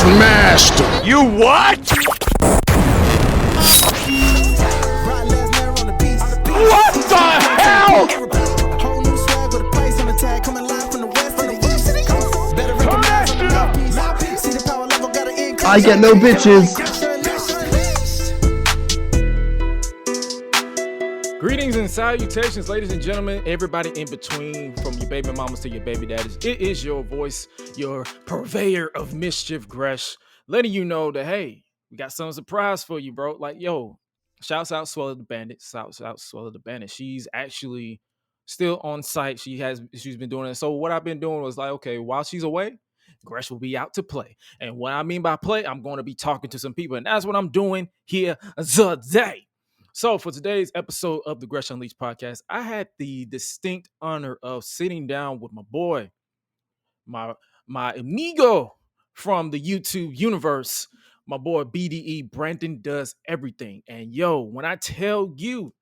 smashed him. You what? What the hell? I get no bitches. Greetings and salutations, ladies and gentlemen, everybody in between, from your baby mamas to your baby daddies. It is your voice, your purveyor of mischief, Gresh, letting you know that, hey, we got some surprise for you, bro. Like, yo, shouts out Swella the Bandit. Shouts out Swella the Bandit. She's actually still on site. She's been doing it. So what I've been doing was like, okay, while she's away, Gresh will be out to play. And what I mean by play, I'm going to be talking to some people. And that's what I'm doing here today. So for today's episode of the Gresh Unleashed podcast, I had the distinct honor of sitting down with my boy, my amigo from the YouTube universe, my boy BDE, Brandon Does Everything. And yo, when I tell you,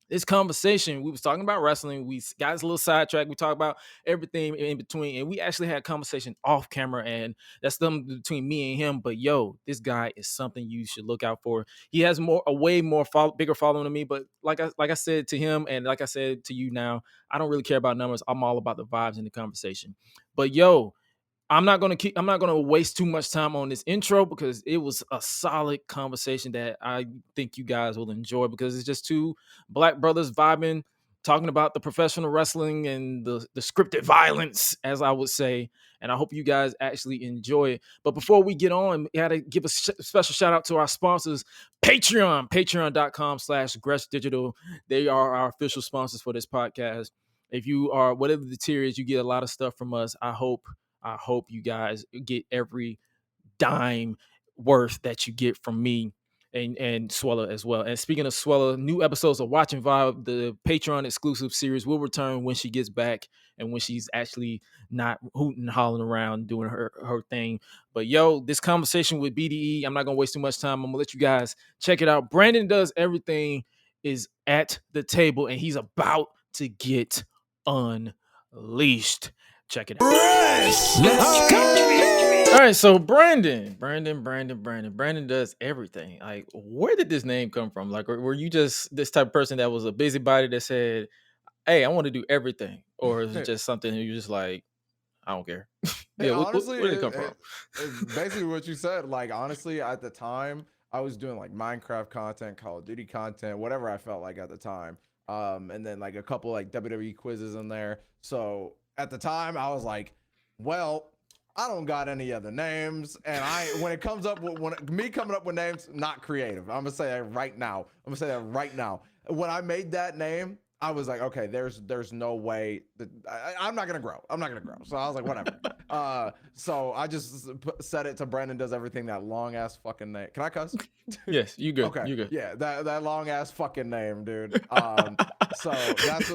this conversation, we was talking about wrestling. We got us a little sidetracked. We talked about everything in between, and we actually had a conversation off camera, and that's something between me and him. But yo, this guy is something you should look out for. He has a way more bigger following than me. But like I said to him, and like I said to you now, I don't really care about numbers. I'm all about the vibes in the conversation. But yo, I'm not gonna waste too much time on this intro because it was a solid conversation that I think you guys will enjoy, because it's just two black brothers vibing, talking about the professional wrestling and the scripted violence, as I would say. And I hope you guys actually enjoy it. But before we get on, we got to give a special shout out to our sponsors, Patreon, patreon.com/Gresh Digital. They are our official sponsors for this podcast. If you are, whatever the tier is, you get a lot of stuff from us. I hope you guys get every dime worth that you get from me and Swella as well. And speaking of Swella, new episodes of Watching Vibe, the Patreon exclusive series, will return when she gets back and when she's actually not hooting and hollering around doing her thing. But yo, this conversation with BDE, I'm not going to waste too much time. I'm going to let you guys check it out. Brandon Does Everything is at the table, and he's about to get unleashed. Check it out. Let's go. All right, so Brandon Does Everything. Like, where did this name come from? Like, were you just this type of person that was a busybody that said, "Hey, I want to do everything," or is it just something you're just like, I don't care? Yeah, honestly, where did it come from? It's basically what you said. Like, honestly, at the time, I was doing like Minecraft content, Call of Duty content, whatever I felt like at the time. And then like a couple like WWE quizzes in there. So at the time, I was like, well, I don't got any other names. And when it comes up with me coming up with names, not creative. I'm gonna say that right now. When I made that name, I was like, okay, there's no way that I'm not gonna grow. So I was like, whatever. So I just set it to Brandon Does Everything, that long ass fucking name. Can I cuss? Yes, you good. Okay, you good. Yeah, that long ass fucking name, dude. So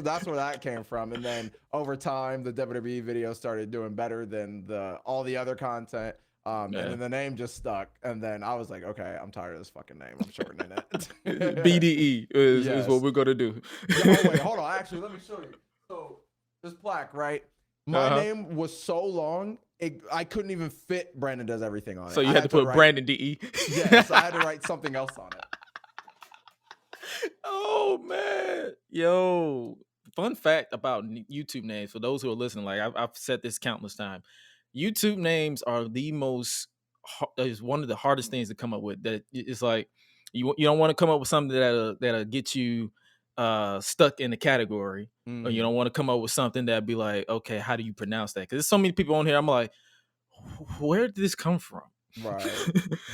that's where that came from. And then over time, the WWE videos started doing better than all the other content. And then the name just stuck. And then I was like, okay, I'm tired of this fucking name. I'm shortening it. BDE is what we're gonna do. Wait, hold on. Actually, let me show you. So this plaque, right? My name was so long, I couldn't even fit Brandon Does Everything on it. So you had to put Brandon DE. Yes, I had to write something else on it. Oh man, yo! Fun fact about YouTube names for those who are listening. Like I've said this countless times. YouTube names are is one of the hardest things to come up with. That it's like you don't want to come up with something that'll get you stuck in the category, or you don't want to come up with something that'd be like, okay, how do you pronounce that? Because there's so many people on here. I'm like, where did this come from? Right,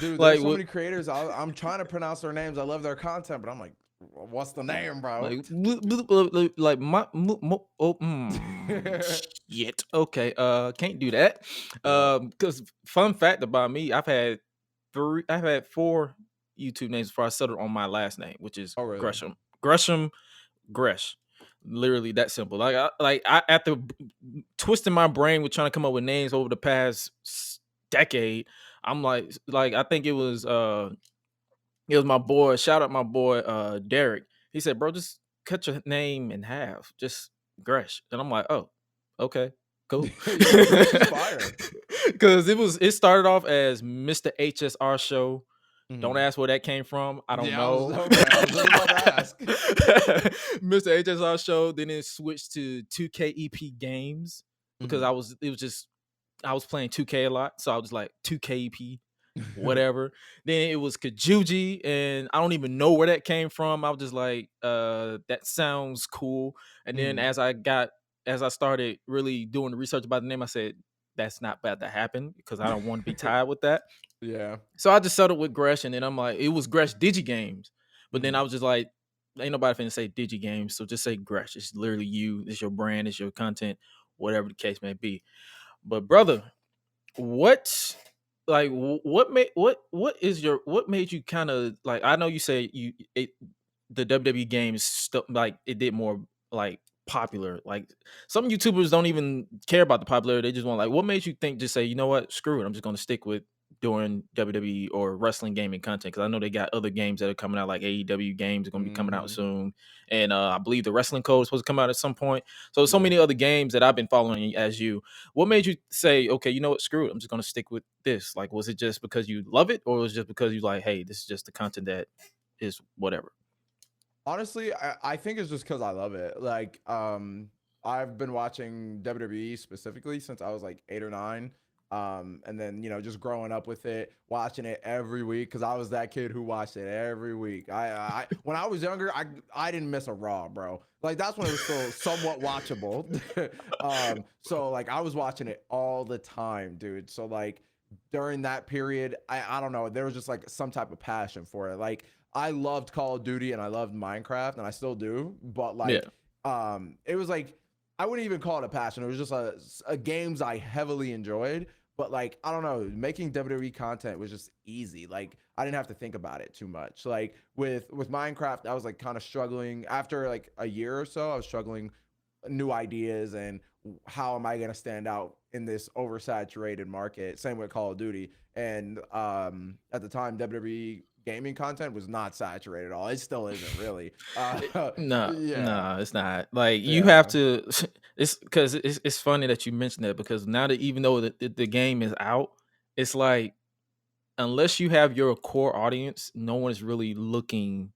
dude. Like, there's so many creators. I'm trying to pronounce their names. I love their content, but I'm like, what's the name, bro? Shit. Okay. Can't do that. Because fun fact about me, I've had 4 YouTube names before I settled on my last name, which is Gresham. Gresh. Literally that simple. I after twisting my brain with trying to come up with names over the past decade, I'm like I think it was my boy. Shout out my boy Derek. He said, "Bro, just cut your name in half, just Gresh." And I'm like, "Oh, okay, cool." Because it started off as Mr. HSR show. Don't Mhm. ask where that came from. I don't Yeah, know. I was just about to ask. Mr. HSR show. Then it switched to 2KEP games because Mhm. I was playing 2K a lot, so I was like 2KEP, whatever. Then it was Kajuji, and I don't even know where that came from. I was just like, that sounds cool. And then Mhm. as I started really doing the research about the name, I said, that's not bad to happen because I don't want to be tied with that. Yeah. So I just settled with Gresh, and then I'm like, it was Gresh Digi Games. But then Mhm. I was just like, ain't nobody finna say Digi Games, so just say Gresh. It's literally you, it's your brand, it's your content, whatever the case may be. But brother, what what made you kind of like, I know you say the WWE games stuff, like it did more like popular, like some YouTubers don't even care about the popularity, they just want, like, what made you think, just say, you know what, screw it, I'm just going to stick with doing WWE or wrestling gaming content? Because I know they got other games that are coming out, like AEW games are going to be coming out Mhm. soon, and I believe the wrestling code is supposed to come out at some point. So Yeah. many other games that I've been following as you. What made you say, okay, you know what, screw it, I'm just going to stick with this? Like, was it just because you love it, or was it just because you like, hey, this is just the content that is whatever? Honestly, I think it's just because I love it. Like, I've been watching WWE specifically since I was like 8 or 9. And then, just growing up with it, watching it every week because I was that kid who watched it every week. I when I was younger, I didn't miss a Raw, bro. Like that's when it was still somewhat watchable. So like I was watching it all the time, dude. So like during that period, I don't know, there was just like some type of passion for it. Like I loved Call of Duty and I loved Minecraft and I still do, but Yeah. like it was like I wouldn't even call it a passion. It was just a games I heavily enjoyed, but like I don't know, making WWE content was just easy. Like I didn't have to think about it too much. Like with Minecraft, I was like kind of struggling after like a year or so. I was struggling new ideas and how am I going to stand out in this oversaturated market? Same with Call of Duty. And at the time, WWE gaming content was not saturated at all. It still isn't really. No, Yeah, no, it's not. Like you have yeah. to. It's because it's funny that you mentioned that, because now that even though the game is out, it's like, unless you have your core audience, no one is really looking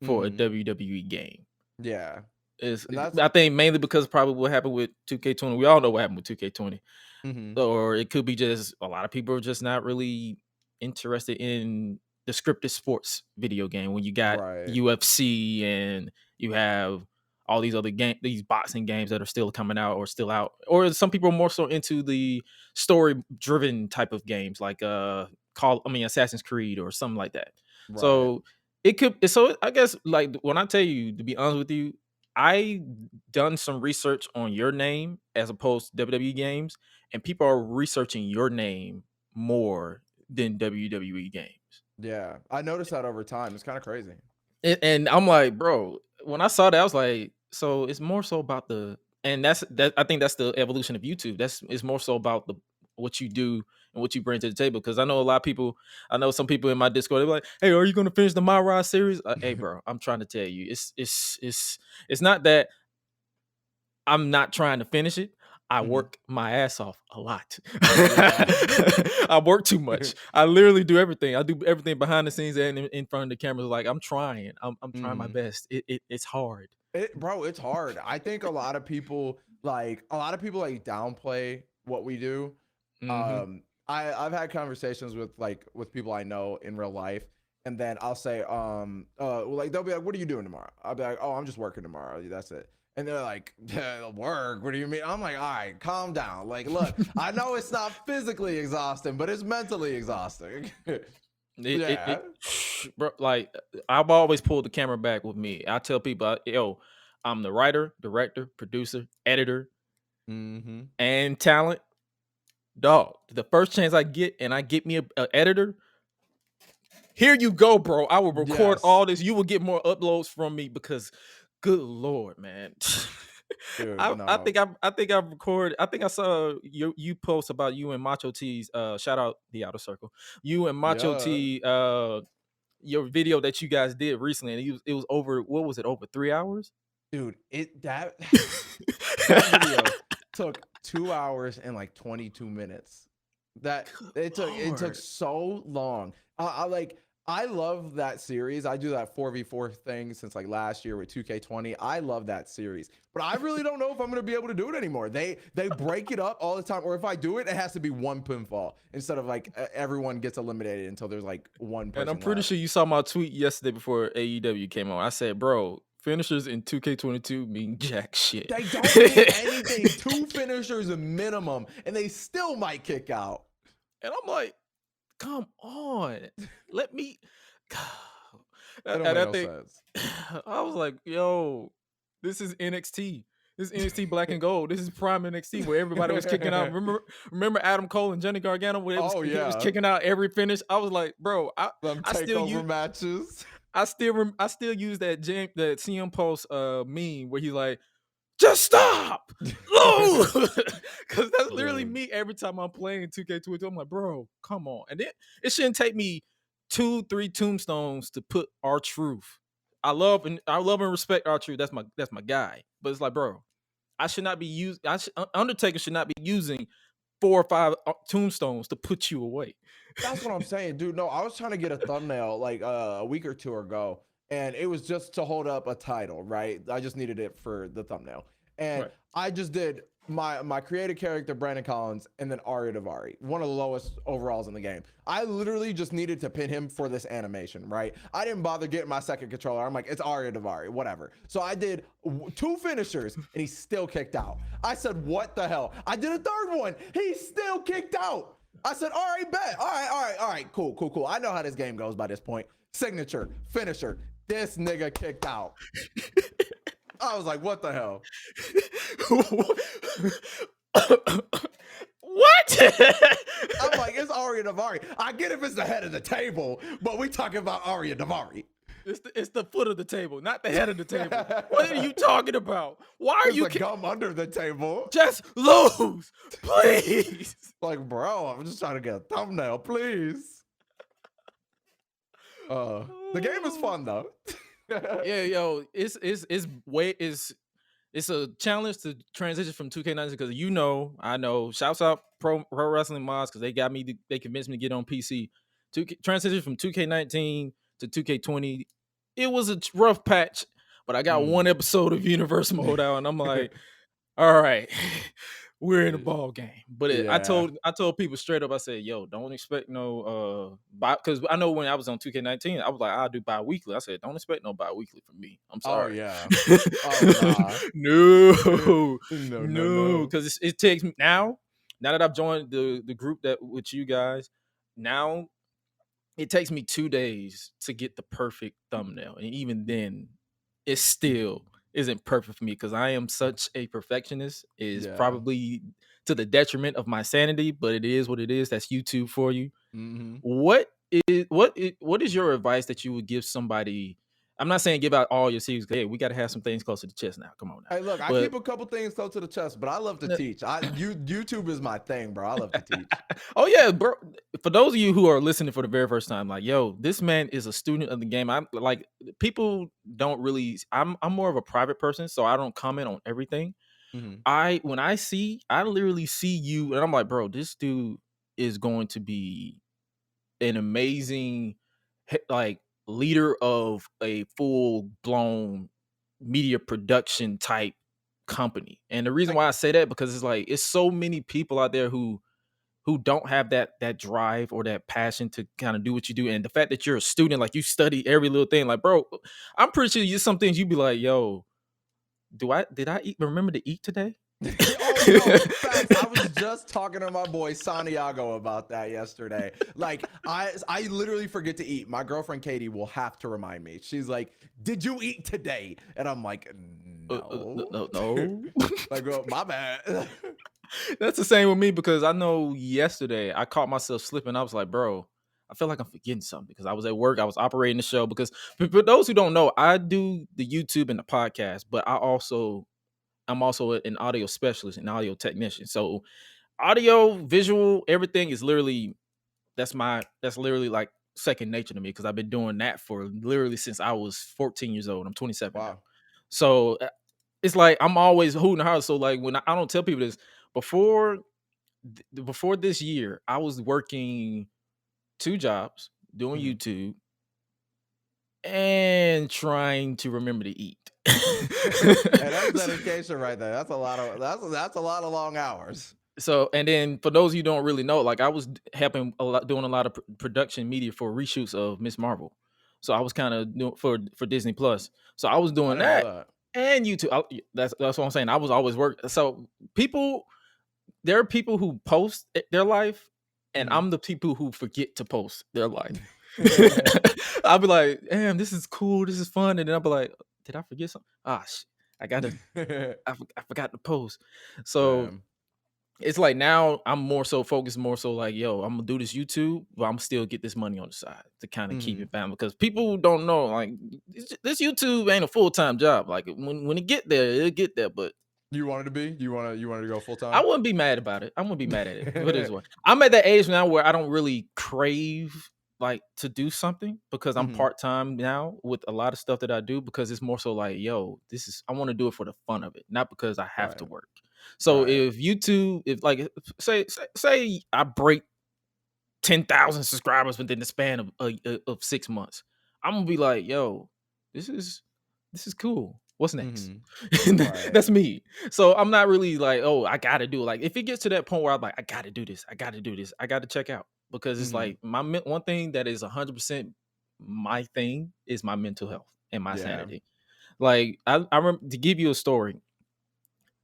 for a Hmm. WWE game. Yeah, Is and that's. I think mainly because probably what happened with 2K20. We all know what happened with 2K20. Hmm. Or it could be just a lot of people are just not really interested in the scripted sports video game when you got Right. UFC and you have all these other these boxing games that are still coming out or still out. Or some people are more so into the story driven type of games like Assassin's Creed or something like that. Right. So it could, so I guess, like, when I tell you, to be honest with you, I done some research on your name as opposed to WWE games, and people are researching your name more than WWE games. Yeah, I noticed that over time. It's kind of crazy. And I'm like, bro, when I saw that, I was like, so it's more so about and that I think that's the evolution of YouTube. It's more so about what you do and what you bring to the table. Because I know a lot of people, I know some people in my Discord, they're like, hey, are you going to finish the My Ride series? Hey, bro, I'm trying to tell you, it's not that I'm not trying to finish it. I Hmm. work my ass off a lot. Yeah. I work too much. I literally do everything. I do everything behind the scenes and in front of the cameras. Like, I'm trying. I'm trying my Hmm. best. It's hard. Bro, it's hard. I think a lot of people like downplay what we do. Hmm. I've had conversations with people I know in real life, and then I'll say, well, like they'll be like, "What are you doing tomorrow?" I'll be like, "Oh, I'm just working tomorrow. That's it." And they're like, "Work? What do you mean?" I'm like, "All right, calm down. Like, look, I know it's not physically exhausting, but it's mentally exhausting." Yeah. Bro, like, I've always pulled the camera back with me. I tell people, yo, I'm the writer, director, producer, editor, Mm-hmm. and talent. Dog, the first chance I get, and I get me a editor, here you go, bro. I will record Yes, all this. You will get more uploads from me because, good lord, man. dude. No. I think I've recorded. I think I saw you post about you and Macho T's. Shout out the Outer Circle. You and Macho Yeah. T. Your video that you guys did recently, and it was over. What was it? Over 3 hours. Dude, that video took 2 hours and like 22 minutes. That it took Lord. so long. I love that series. I do that 4v4 thing since like last year with 2K20. I love that series, but I really don't know if I'm gonna be able to do it anymore. They break it up all the time, or if I do it, it has to be one pinfall instead of like everyone gets eliminated until there's like one person. And I'm pretty left. sure you saw my tweet yesterday before AEW came on. I said, bro, finishers in 2K22 mean jack shit. They don't mean anything. 2 finishers a minimum, and they still might kick out. And I'm like, come on, let me. That don't And make I no think sense. I was like, yo, this is NXT. This is NXT Black and Gold. This is Prime NXT where everybody was kicking out. Remember Adam Cole and Johnny Gargano where he was kicking out every finish. I was like, bro, I still use matches. I still use that CM Post meme where he's like, just stop, because that's literally me every time I'm playing 2K22. I'm like, bro, come on. And then it shouldn't take me 2-3 tombstones to put R-Truth. I love and respect R-Truth. That's my guy. But it's like, bro, I should not be using. Undertaker should not be using 4 or 5 tombstones to put you away. That's what I'm saying, dude. No, I was trying to get a thumbnail like a week or 2 ago, and it was just to hold up a title, right? I just needed it for the thumbnail, and Right. I just did my creative character, Brandon Collins, and then Arya Davari, one of the lowest overalls in the game. I literally just needed to pin him for this animation, right? I didn't bother getting my second controller. I'm like, it's Arya Davari, whatever. So I did 2 finishers, and he still kicked out. I said, what the hell? I did a 3rd one. He still kicked out. I said, all right, bet. All right, cool. I know how this game goes by this point. Signature, finisher. This nigga kicked out. I was like, what the hell? What? I'm like, it's Arya Davari. I get if it's the head of the table, but we talking about Arya Davari. It's the foot of the table, not the head of the table. What are you talking about? Why are you the gum under the table? just lose, please? Like, bro, I'm just trying to get a thumbnail, please. The game is fun though. Yeah, yo, it's a challenge to transition from 2K19 because I know. Shouts out Pro Wrestling Mods because they convinced me to get on PC. Transition from 2K19 to 2K20. It was a rough patch, but I got one episode of Universe Mode out, and I'm like, all right, we're in the ball game. But I told people straight up, I said, yo, don't expect no because I know when I was on 2K19, I was like, I'll do bi-weekly. I said, don't expect no bi-weekly from me. I'm sorry. Oh yeah. No, because it takes me now that I've joined the group that with you guys, now it takes me 2 days to get the perfect thumbnail, and even then, it still isn't perfect for me because I am such a perfectionist. It is probably to the detriment of my sanity, but it is what it is. That's YouTube for you. Mm-hmm. What is your advice that you would give somebody? I'm not saying give out all your series. Hey, we got to have some things close to the chest now. Come on now. Hey, look, I keep a couple things close to the chest, but I love to teach. YouTube is my thing, bro. I love to teach. Oh yeah, bro. For those of you who are listening for the very first time, like, yo, this man is a student of the game. I'm like, people don't really. I'm more of a private person, so I don't comment on everything. Mm-hmm. When I literally see you, and I'm like, bro, this dude is going to be an amazing like leader of a full-blown media production type company. And the reason why I say that because it's so many people out there who don't have that drive or that passion to kind of do what you do. And the fact that you're a student, like you study every little thing, like, bro, I'm pretty sure there's some things you'd be like, yo, did I remember to eat today? Facts. I was just talking to my boy Santiago about that yesterday. Like, I literally forget to eat. My girlfriend Katie will have to remind me. She's like, "Did you eat today?" And I'm like, "No." Like, oh, my bad. That's the same with me because I know yesterday I caught myself slipping. I was like, bro, I feel like I'm forgetting something because I was at work. I was operating the show because for those who don't know, I do the YouTube and the podcast, but I'm also an audio specialist and audio technician. So audio, visual, everything is that's literally like second nature to me because I've been doing that for literally since I was 14 years old. I'm 27 now. So it's like I'm always hooting hard. So like when I don't tell people this before before this year, I was working 2 jobs, doing Mhm. YouTube, and trying to remember to eat. And that's dedication right there. That's a lot of that's a lot of long hours. So, and then for those of you who don't really know, like I was helping a lot, doing a lot of production media for reshoots of Miss Marvel. So I was kind of doing for Disney Plus. So I was I doing didn't know that that. and YouTube. That's what I'm saying. I was always working. So there are people who post their life, and Mhm. I'm the people who forget to post their life. I'll be like, damn, this is cool, this is fun, and then I'll be like, did I forget something? Ah, shit, I forgot to post. So Damn. it's like now I'm more so focused, more so like, yo, I'm gonna do this YouTube, but I'm still get this money on the side to kind of keep Mhm. it balanced because people don't know like this YouTube ain't a full-time job. Like when it get there, it'll get there, but You wanted to be? You wanted to go full I time? wouldn't be mad about it. I wouldn't be mad at it. Put it this way. I'm at that age now where I don't really crave like to do something because I'm Mhm. part-time now with a lot of stuff that I do because it's more so like, yo, this is I want to do it for the fun of it, not because I have to Right. work. So Right. if YouTube, if like say I break 10,000 subscribers within the span of 6 months, I'm gonna be like, yo, this is cool. What's next? Mhm. And Right. that's me. So I'm not really like, oh, I gotta do it. Like if it gets to that point where I'm like, I gotta do this, I gotta do this, I gotta check out because it's Mhm. like one thing that is 100% my thing is my mental health and my Yeah. sanity. Like I remember to give you a story.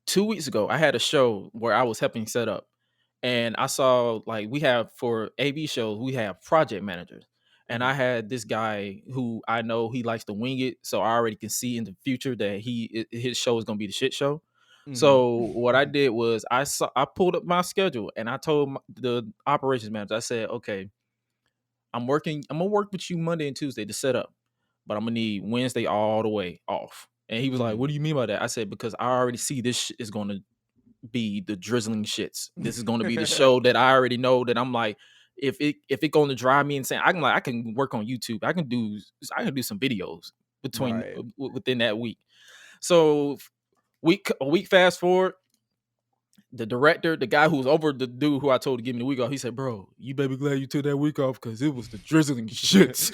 2 weeks ago, I had a show where I was helping set up, and I saw like we have for AB shows, we have project managers, and Mhm. I had this guy who I know he likes to wing it, so I already can see in the future that his show is gonna be the shit show. Mhm. So what I did was I pulled up my schedule and I told the operations manager, I said, okay, I'm gonna work with you Monday and Tuesday to set up, but I'm gonna need Wednesday all the way off. And he was like, Mhm. "What do you mean by that?" I said, "Because I already see this is gonna be the drizzling shits. This is going to be the show that I already know that I'm like, if it going to drive me insane, I can work on YouTube. I can do some videos between Right. within that week. So a week fast forward, the director, the guy who was over the dude who I told to give me the week off, he said, "Bro, you better be glad you took that week off because it was the drizzling shits."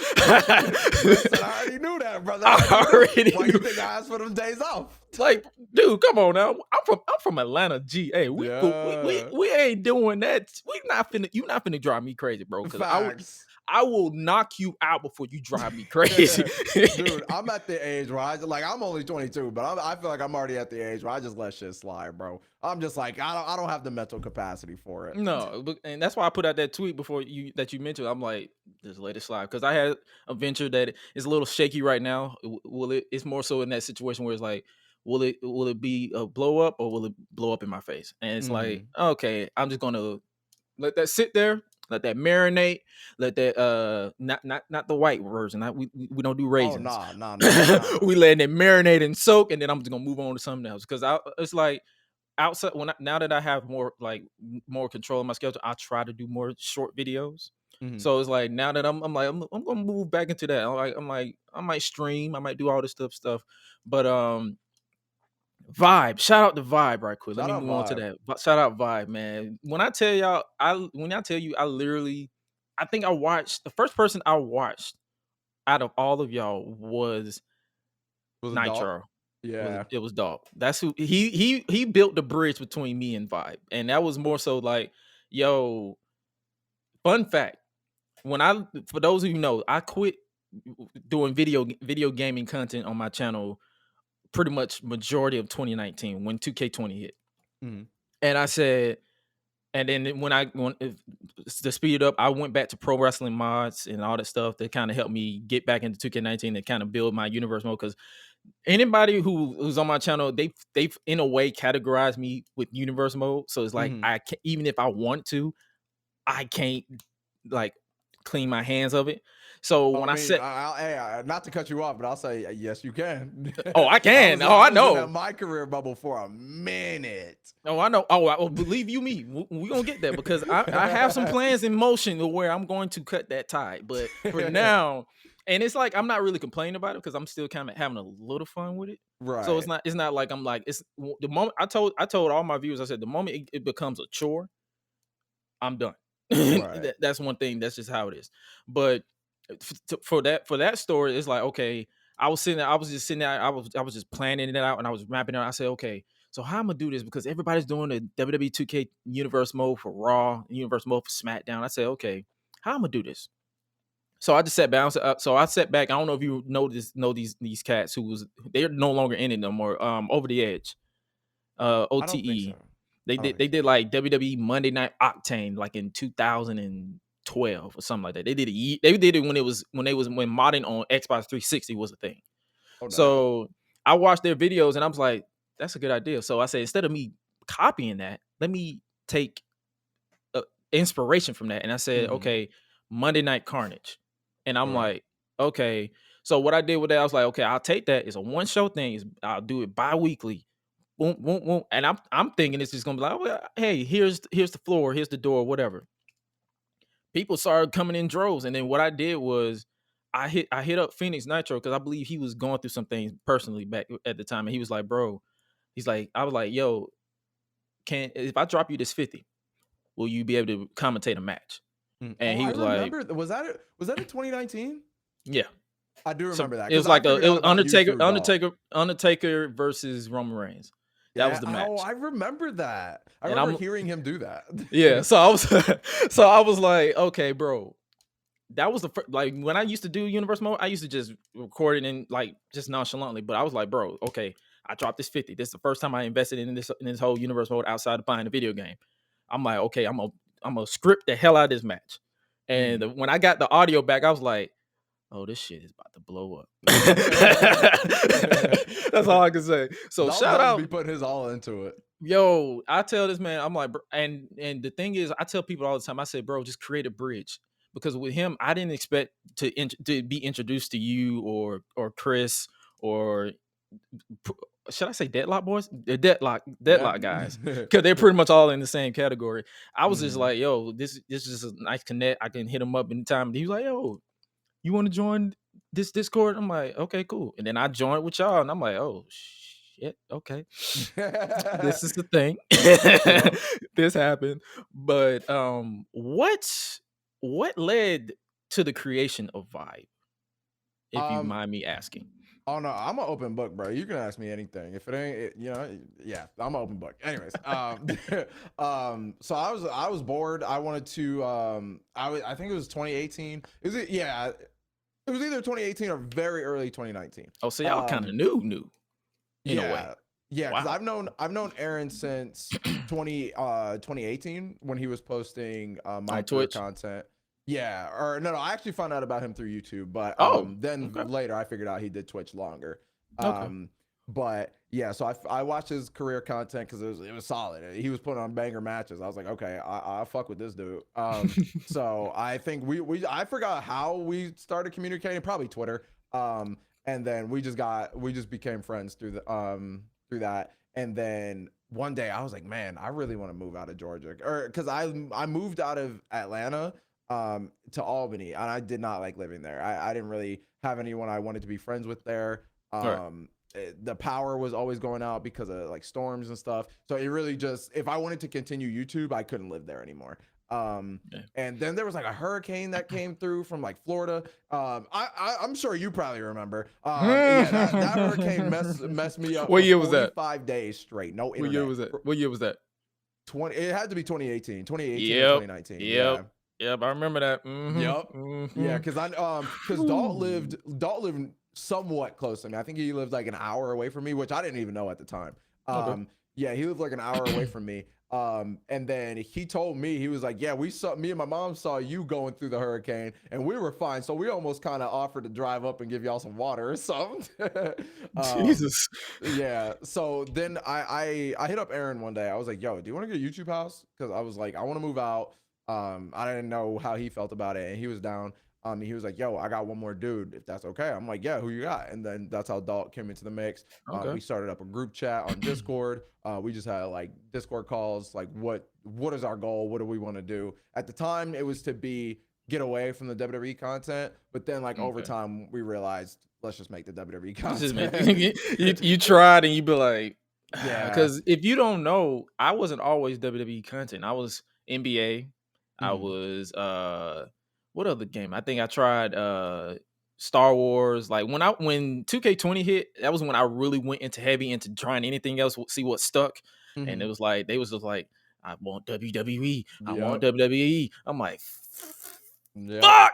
Listen, I already knew that, brother. I I already knew. already Why knew. you think I asked for them days off? Like, dude, come on now. I'm from Atlanta, GA. Yeah. We ain't doing that. We not finna. You not finna drive me crazy, bro. Because Facts. I will knock you out before you drive me crazy. Dude, I'm at the age where I'm only 22, but I feel like I'm already at the age where I just let shit slide, bro. I'm just like I don't have the mental capacity for it. No, and that's why I put out that tweet before you mentioned. I'm like, just let it slide because I had a venture that is a little shaky right now. Will it? It's more so in that situation where it's like, will it be a blow up or will it blow up in my face? And it's like, Mhm. okay, I'm just gonna let that sit there, let that marinate, let that not the white version. We don't do Oh raisins. nah. We letting it marinate and soak, and then I'm just gonna move on to something else because it's like outside now that I have more more control of my schedule, I try to do more short videos. Mhm. So it's like now that I'm gonna move back into that. I'm like I might stream, I might do all this stuff, but Vibe, shout out to Vibe right quick. Let Shout me out move on to Vibe. that. Shout out Vibe, man. When I tell y'all, I literally, I think I watched the first person I watched out of all of y'all was Was it Dolph? Nitro. Yeah. It was Dog. That's who he built the bridge between me and Vibe, and that was more so like, yo. Fun fact: for those of you who know, I quit doing video gaming content on my channel pretty much majority of 2019 when 2K20 hit, Mhm. and I said. And then to speed it up, I went back to pro wrestling mods and all that stuff that kind of helped me get back into 2K19 and kind of build my universe mode. Because anybody who's on my channel, they've in a way categorized me with universe mode. So it's like Mhm. I can, even if I want to, I can't like clean my hands of it. So Oh, when I I mean, said, not to cut you off, but I'll say yes, you can. "Oh, I can," oh, I I was in know. my career bubble for a minute. Oh, I know. Oh, believe you me, we gonna get there because I have some plans in motion to where I'm going to cut that tie. But for now, and it's like I'm not really complaining about it because I'm still kind of having a little fun with it. So Right. it's not like I'm like it's the moment I told all my viewers, I said the moment it becomes a chore, I'm done. Right. That's one thing. That's just how it is. But for that story, it's like, okay, I was just sitting there, I was just planning it out and I was mapping it out. I said, okay, so how I'm gonna do this because everybody's doing the WWE 2K universe mode for Raw, universe mode for SmackDown. I said, okay, how I'm gonna do this? So I just sat back. So I sat back. I don't know if you know these cats they're no longer in it no more. Over the Edge, I don't think so. OTE. They did like WWE Monday Night Octane like in 2012 or something like that. They did it when modding on Xbox 360 was a thing. Oh, nice. So I watched their videos and I was like, that's a good idea. So I said, instead of me copying that, let me take inspiration from that. And I said, okay, Monday Night Carnage. And I'm like, okay. So what I did with that, I was like, okay, I'll take that. It's a one show thing. I'll do it bi-weekly. Boom, boom, boom. And I'm thinking it's just gonna be like, well, hey, here's the floor, here's the door, whatever. People started coming in droves. And then what I did was I hit up Phoenix Nitro because I believe he was going through some things personally back at the time. And he was like, bro, I was like, yo, if I drop you this 50, will you be able to commentate a match? And he was like, was that in 2019? Yeah. I do remember that. It was like it was Undertaker versus Roman Reigns. That was the match. Oh, I remember that. I remember hearing him do that. Yeah. So I was like, okay, bro. That was the first, like when I used to do universe mode, I used to just record it and like just nonchalantly. But I was like, bro, okay, I dropped this 50. This is the first time I invested in this whole universe mode outside of buying a video game. I'm like, okay, I'm gonna script the hell out of this match. And when I got the audio back, I was like, oh, this shit is about to blow up. That's all I can say. So shout out. Be putting his all into it. Yo, I tell this man, I'm like, and the thing is, I tell people all the time, I say, bro, just create a bridge. Because with him, I didn't expect to be introduced to you or Chris or should I say Deadlock boys? They're Deadlock guys, because they're pretty much all in the same category. I was just like, yo, this is just a nice connect. I can hit him up anytime. And he was like, yo, you want to join this Discord? I'm like, okay, cool. And then I joined with y'all, and I'm like, oh shit, okay, this is the thing. This happened, but what led to the creation of VYBE? If you mind me asking. Oh no, I'm an open book, bro. You can ask me anything. If it ain't, yeah, I'm an open book. Anyways, so I was bored. I wanted to, I think it was 2018. Is it? Yeah, it was either 2018 or very early 2019. Oh, so y'all kind of new. In a way. Yeah, because I've known Aaron since 2018 when he was posting my Twitch content. Yeah, or no, I actually found out about him through YouTube, but later I figured out he did Twitch longer. But yeah, so I watched his career content because it was solid. He was putting on banger matches. I was like, okay, I fuck with this dude. So I think I forgot how we started communicating, probably Twitter. And then we just became friends through that. And then one day I was like, man, I really want to move out of Georgia, or because I moved out of Atlanta to Albany, and I did not like living there. I didn't really have anyone I wanted to be friends with there. The power was always going out because of like storms and stuff. So it really just, if I wanted to continue YouTube, I couldn't live there anymore. And then there was like a hurricane that came through from like Florida. I'm sure you probably remember. That hurricane messed me up. What year was that? 5 days straight. No internet. What year was that? It had to be 2018, 2019. Yep, I remember that. Yeah, because Dalt lived somewhat close to me. I think he lived like an hour away from me, which I didn't even know at the time. Yeah, he lived like an hour away from me. And then he told me, he was like, yeah, me and my mom saw you going through the hurricane and we were fine. So we almost kind of offered to drive up and give y'all some water or something. Jesus. Yeah. So then I hit up Aaron one day. I was like, yo, do you want to get a YouTube house? Because I was like, I want to move out. I didn't know how he felt about it, and he was down. He was like, yo, I got one more dude, if that's okay. I'm like, yeah, who you got? And then that's how Dalt came into the mix. We started up a group chat on Discord. We just had like Discord calls, like what is our goal? What do we want to do? At the time, it was to get away from the WWE content, but then like over time, we realized, let's just make the WWE content. you tried and you be like, yeah. Because if you don't know, I wasn't always WWE content. I was NBA. I was what other game? I think I tried Star Wars. Like when 2K20 hit, that was when I really went into heavy into trying anything else, see what stuck. And it was like they was just like, I want WWE, I want WWE. I'm like, fuck. Like,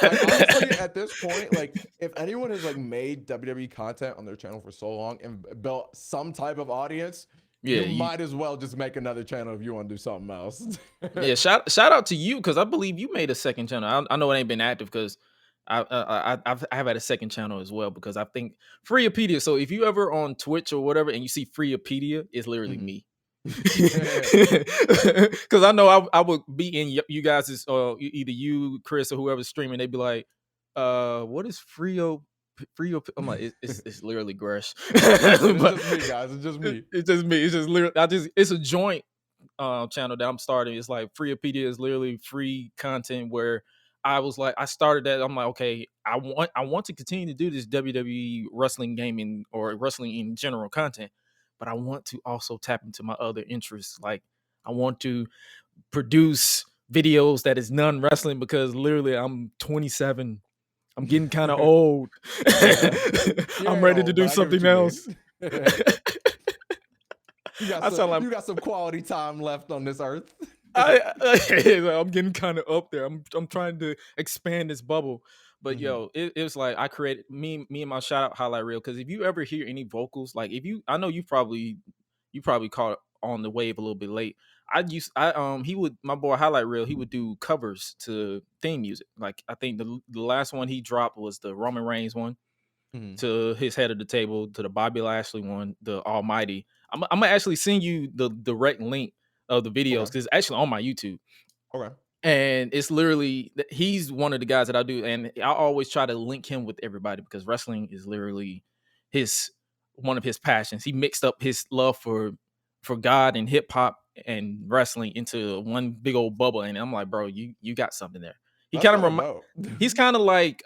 honestly, at this point, like if anyone has like made WWE content on their channel for so long and built some type of audience, Yeah, you might as well just make another channel if you want to do something else. yeah. Shout out to you, because I believe you made a second channel. I know it ain't been active because I have had a second channel as well, because I think Freeopedia. So if you ever on Twitch or whatever and you see Freeopedia, it's literally me. Because I know I would be in you guys' either you, Chris, or whoever's streaming. They'd be like, what is Freo? I'm like, it's literally Gresh. It's just me, guys. It's just me. It's just me. It's just literally it's a joint channel that I'm starting. It's like Freeopedia is literally free content where I was like, I started that. I'm like, okay, I want to continue to do this WWE wrestling gaming or wrestling in general content, but I want to also tap into my other interests. Like I want to produce videos that is non-wrestling, because literally I'm 27. I'm getting kind of old. I'm ready to do something else. You got some quality time left on this earth. I'm getting kind of up there. I'm trying to expand this bubble. But yo, it was like I created me and my shout out highlight reel. Because if you ever hear any vocals, like I know you probably caught on the wave a little bit late. My boy highlight reel, he would do covers to theme music. Like I think the last one he dropped was the Roman Reigns one, to his Head of the Table, to the Bobby Lashley one, the Almighty. I'm gonna actually send you the direct link of the videos, because it's actually on my YouTube. Okay. And it's literally, he's one of the guys that I do, and I always try to link him with everybody, because wrestling is literally one of his passions. He mixed up his love for God and hip hop and wrestling into one big old bubble, and I'm like, bro, you got something there. He kind of he's kind of like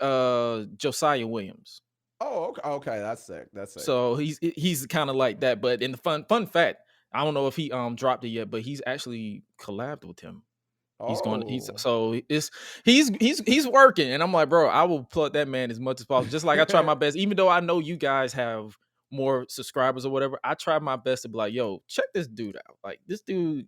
Josiah Williams. Oh, okay, that's sick. So he's kind of like that. But in the fun fact, I don't know if he dropped it yet, but he's actually collabed with him. He's working, and I'm like, bro, I will plug that man as much as possible. Just like I try my best, even though I know you guys have more subscribers or whatever, I try my best to be like, yo, check this dude out. Like this dude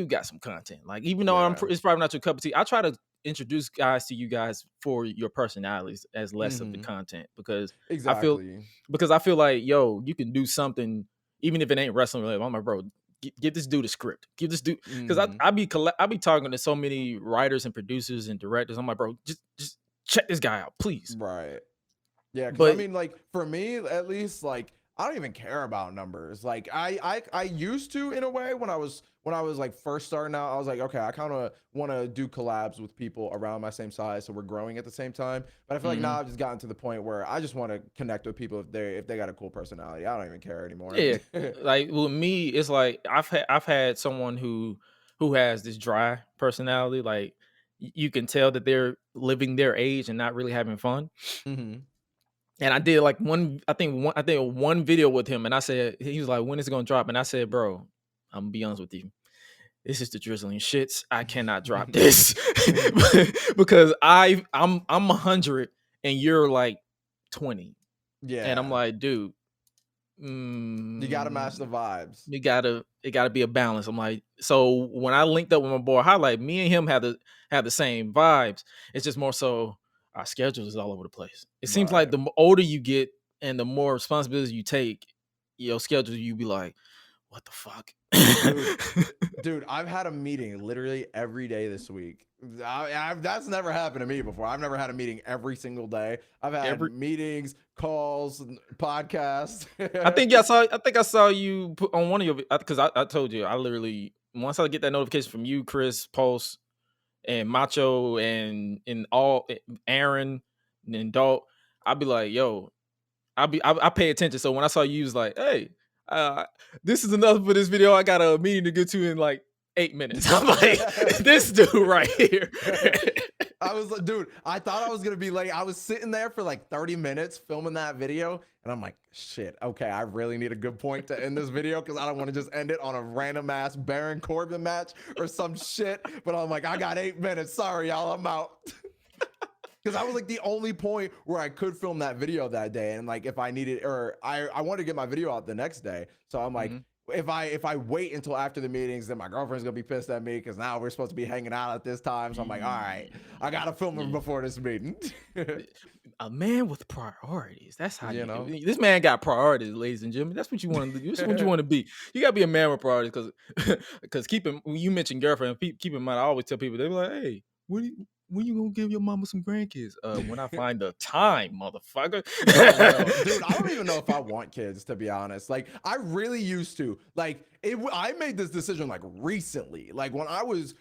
got some content. Like even though it's probably not your cup of tea, I try to introduce guys to you guys for your personalities as less of the content, because I feel like, yo, you can do something even if it ain't wrestling related. I'm like, bro, give this dude a script. Give this dude, because I be talking to so many writers and producers and directors. I'm like, bro, just check this guy out, please. Right. Yeah, because I mean, like for me at least, like I don't even care about numbers. Like I used to, in a way, when I was like first starting out. I was like, okay, I kind of want to do collabs with people around my same size, so we're growing at the same time. But I feel like now I've just gotten to the point where I just want to connect with people if they got a cool personality. I don't even care anymore. Yeah, like with me, it's like I've had someone who has this dry personality. Like you can tell that they're living their age and not really having fun. And I did like one video with him, and I said, he was like, when is it gonna drop? And I said, bro, I'm gonna be honest with you. This is the drizzling shits. I cannot drop this because I'm 100 and you're like 20. Yeah. And I'm like, dude, you gotta match the vibes. It gotta be a balance. I'm like, so when I linked up with my boy Highlight, me and him have the same vibes. It's just more so our schedules is all over the place. It seems like the older you get and the more responsibilities you take, your schedule, you be like, what the fuck? Dude, I've had a meeting literally every day this week. That's never happened to me before. I've never had a meeting every single day. I've had meetings, calls, podcasts. I think I saw you put on one of your, because I told you, I literally, once I get that notification from you, Chris, Pulse, and Macho, and all Aaron and Dalt, I'll be like, yo, I pay attention. So when I saw you, was like, hey, this is enough for this video. I got a meeting to get to in like 8 minutes. I'm like, this dude right here. I was like, dude, I thought I was gonna be late. I was sitting there for like 30 minutes filming that video, and I'm like, shit, okay, I really need a good point to end this video because I don't want to just end it on a random ass Baron Corbin match or some shit. But I'm like, I got 8 minutes. Sorry, y'all, I'm out. Because I was like the only point where I could film that video that day, and like if I needed, or I wanted to get my video out the next day, so I'm like, if I wait until after the meetings, then my girlfriend's gonna be pissed at me because now we're supposed to be hanging out at this time. So I'm like, all right, I gotta film it before this meeting. A man with priorities. That's how You know? This man got priorities, ladies and gentlemen. That's what you want to do. This is what you want to be. You gotta be a man with priorities, because when you mention girlfriend, keep in mind. I always tell people, they be like, hey, when you gonna give your mama some grandkids? When I find the time, motherfucker. Dude, I don't even know if I want kids, to be honest. Like, I really used to. Like, I made this decision like recently. Like when I was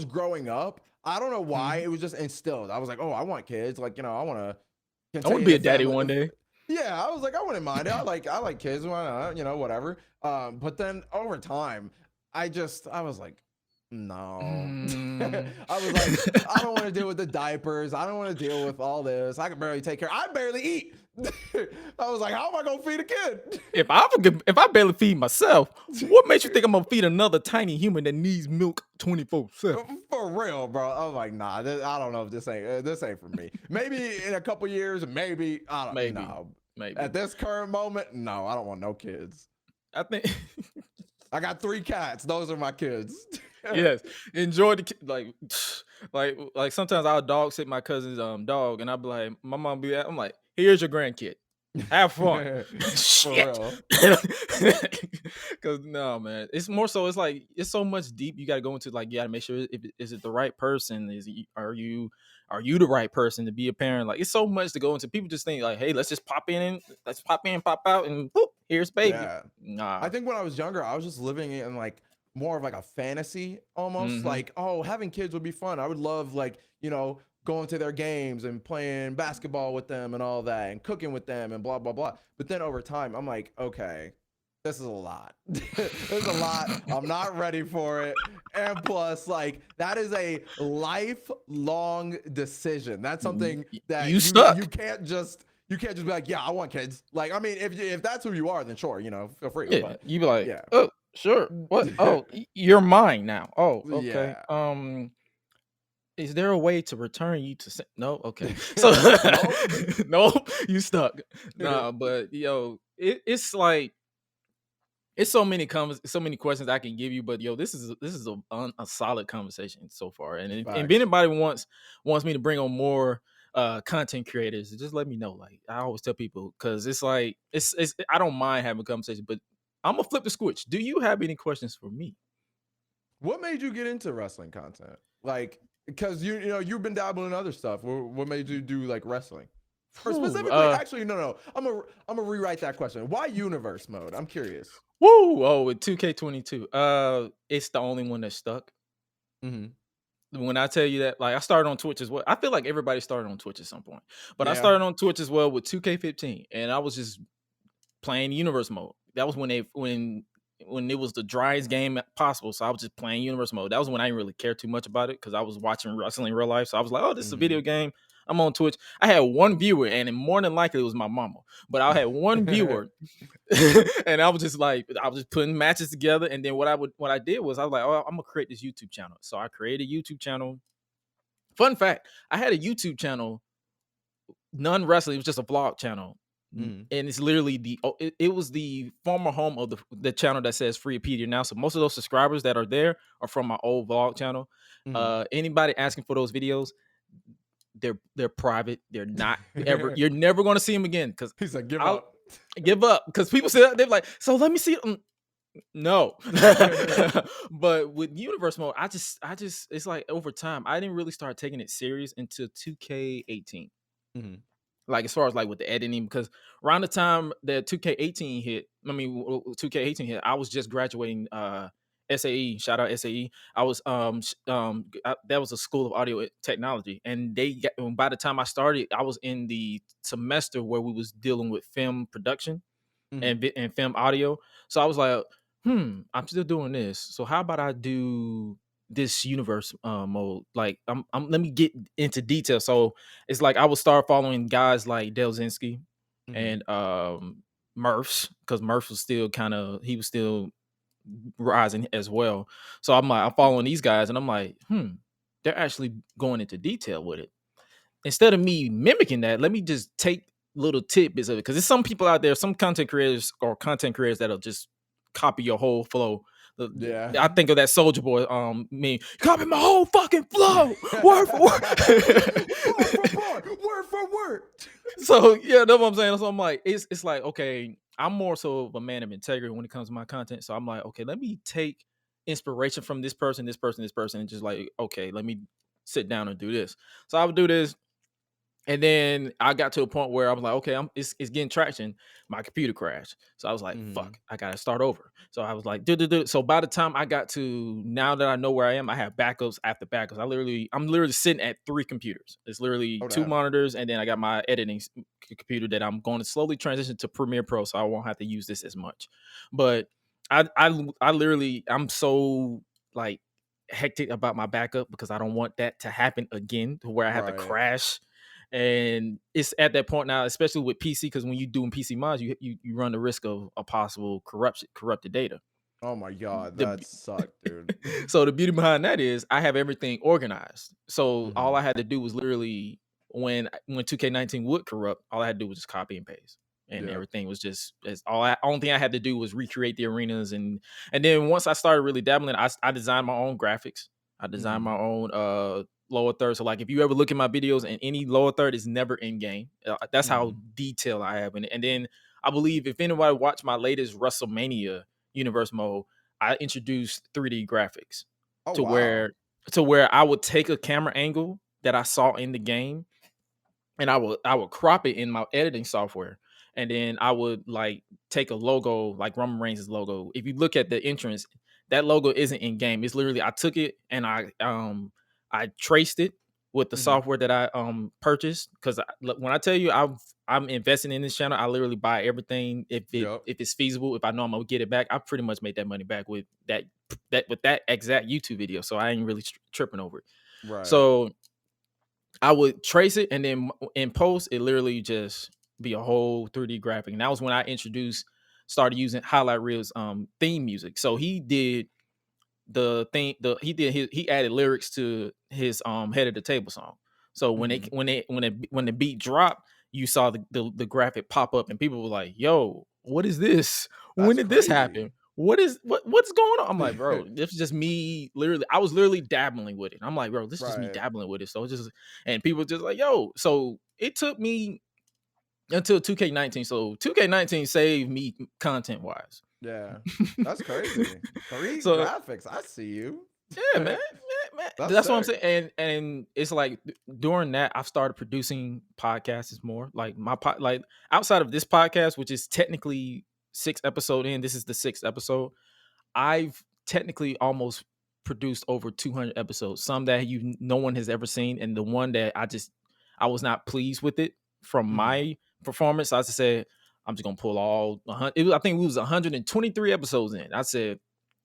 growing up, I don't know why it was just instilled. I was like, oh, I want kids. Like, I want to be a daddy one day. Yeah, I was like, I wouldn't mind it. I like kids. Why not? Whatever. But then over time, I was like, no. I was like, I don't want to deal with the diapers. I don't want to deal with all this. I can barely take care. I barely eat. I was like, how am I gonna feed a kid? If I barely feed myself, what makes you think I'm gonna feed another tiny human that needs milk 24/7? For real, bro. I was like, nah. I don't know if this ain't for me. Maybe in a couple years, maybe. I don't know. Maybe at this current moment, no. I don't want no kids. I think I got 3 cats. Those are my kids. Yes, enjoy like sometimes I'll dog sit my cousin's dog, and I'll be like, my mom be I'm like, here's your grandkid, have fun. Shit. Because no, man, it's more so, it's like it's so much deep you got to go into. Like, you got to make sure is it the right person, are you the right person to be a parent. Like, it's so much to go into. People just think like, hey, let's pop in, pop out, and boop, here's baby. Yeah. Nah, I think when I was younger, I was just living in like more of like a fantasy almost. Like, oh, having kids would be fun. I would love, like, going to their games and playing basketball with them and all that and cooking with them and blah, blah, blah. But then over time, I'm like, okay, this is a lot. This is a lot. I'm not ready for it. And plus, like, that is a lifelong decision. That's something that you can't just be like, yeah, I want kids. Like, I mean, if that's who you are, then sure, feel free. yeah, but, you be like, yeah. Oh, sure. What? Oh, you're mine now. Oh, okay. Yeah. Is there a way to return you to no? Okay. So nope, you stuck. Nah, but it's like it's so many questions I can give you, but this is a solid conversation so far. And if anybody wants me to bring on more content creators, just let me know. Like, I always tell people, because it's like it's I don't mind having a conversation, but I'm gonna flip the switch. Do you have any questions for me? What made you get into wrestling content? Like, because you've been dabbling in other stuff. What made you do like wrestling? Or specifically, actually, no. I'm gonna rewrite that question. Why universe mode? I'm curious. Woo! Oh, with 2K22. It's the only one that stuck. When I tell you that, like, I started on Twitch as well. I feel like everybody started on Twitch at some point, but I started on Twitch as well with 2K15, and I was just playing universe mode. That was when it was the driest game possible. So I was just playing universe mode. That was when I didn't really care too much about it, because I was watching wrestling in real life. So I was like, oh, this is a video game. I'm on Twitch. I had one viewer, and more than likely it was my mama. But I had one viewer, and I was just putting matches together. And then what I did was, I was like, oh, I'm gonna create this YouTube channel. So I created a YouTube channel. Fun fact: I had a YouTube channel, non-wrestling. It was just a vlog channel. And it's literally it was the former home of the channel that says Freepedia now. So most of those subscribers that are there are from my old vlog channel. Anybody asking for those videos, they're private. They're not ever. You're never going to see them again, because he's like, give up. Because people say, they're like, so let me see. No. But with universe mode, I just it's like, over time, I didn't really start taking it serious until 2K18. Like, as far as like with the editing, because around the time that 2K18 hit, I was just graduating SAE. Shout out SAE. I was that was a school of audio technology, and by the time I started, I was in the semester where we was dealing with film production and film audio. So I was like, I'm still doing this. So how about I do this universe mode. Like let me get into detail. So it's like I would start following guys like Delzinski Mhm. and Murphs, because Murph was still he was still rising as well. So I'm following these guys and I'm like, they're actually going into detail with it. Instead of me mimicking that, let me just take little tidbits of it. Because there's some people out there, some content creators that'll just copy your whole flow. Yeah. I think of that Soldier Boy meme. Copy my whole fucking flow, word for word. Word for word. So yeah, that's what I'm saying. So I'm like, it's like, okay, I'm more so of a man of integrity when it comes to my content. So I'm like, okay, let me take inspiration from this person, and just like, okay, let me sit down and do this. So I would do this. And then I got to a point where I was like, okay, it's getting traction. My computer crashed. So I was like, Mhm. fuck, I gotta start over. So I was like, do. So by the time I got to now that I know where I am, I have backups after backups. I'm literally sitting at 3 computers. It's literally Oh 2 damn. monitors, and then I got my editing computer that I'm going to slowly transition to Premiere Pro, so I won't have to use this as much. But I literally I'm so like hectic about my backup because I don't want that to happen again to where I have to Right. crash. And it's at that point now, especially with PC, because when you doing PC mods, you run the risk of a possible corrupted data. Oh my god, The that sucked, dude. so the beauty behind that is I have everything organized. So all Mhm. I had to do was literally when 2K19 would corrupt, all I had to do was just copy and paste. And Yep. everything was just as only thing I had to do was recreate the arenas, and then once I started really dabbling, I designed my own graphics. I designed Mhm. my own lower third. So like if you ever look at my videos and any lower third is never in game. That's how Mhm. detailed I have in it. And then I believe if anybody watched my latest WrestleMania universe mode, I introduced 3D graphics Oh to wow. where I would take a camera angle that I saw in the game, and I would crop it in my editing software, and then I would like take a logo like Roman Reigns' logo. If you look at the entrance, that logo isn't in game. It's literally I took it and I traced it with the Mhm. software that I purchased, because when I tell you I'm investing in this channel, I literally buy everything Yep. if it's feasible. If I know I'm gonna get it back, I pretty much made that money back with that exact YouTube video. So I ain't really tripping over it. Right. So I would trace it, and then in post, it literally just be a whole 3D graphic. And that was when I started using highlight reels theme music. So he did the thing, he added lyrics to his head of the table song. So Mhm. when the beat dropped, you saw the graphic pop up, and people were like, "Yo, what is this? When That's did this crazy. happen? What's going on?" I'm like, bro, this is just me. Literally, I was literally dabbling with it. I'm like, bro, this is just me Right. dabbling with it. So it's just, and people just like, "Yo." So it took me until 2K19. So 2K19 saved me content wise. Yeah. That's crazy. 3 So graphics. I see you. yeah, man. That's That's what I'm sick. saying. And it's like during that, I've started producing podcasts more. Like like outside of this podcast, which is technically 6 episode in. This is the 6th episode. I've technically almost produced over 200 episodes. Some that no one has ever seen, and the one that I was not pleased with it from Mhm. my performance. I just said I'm just gonna pull all 100. I think it was 123 episodes in. I said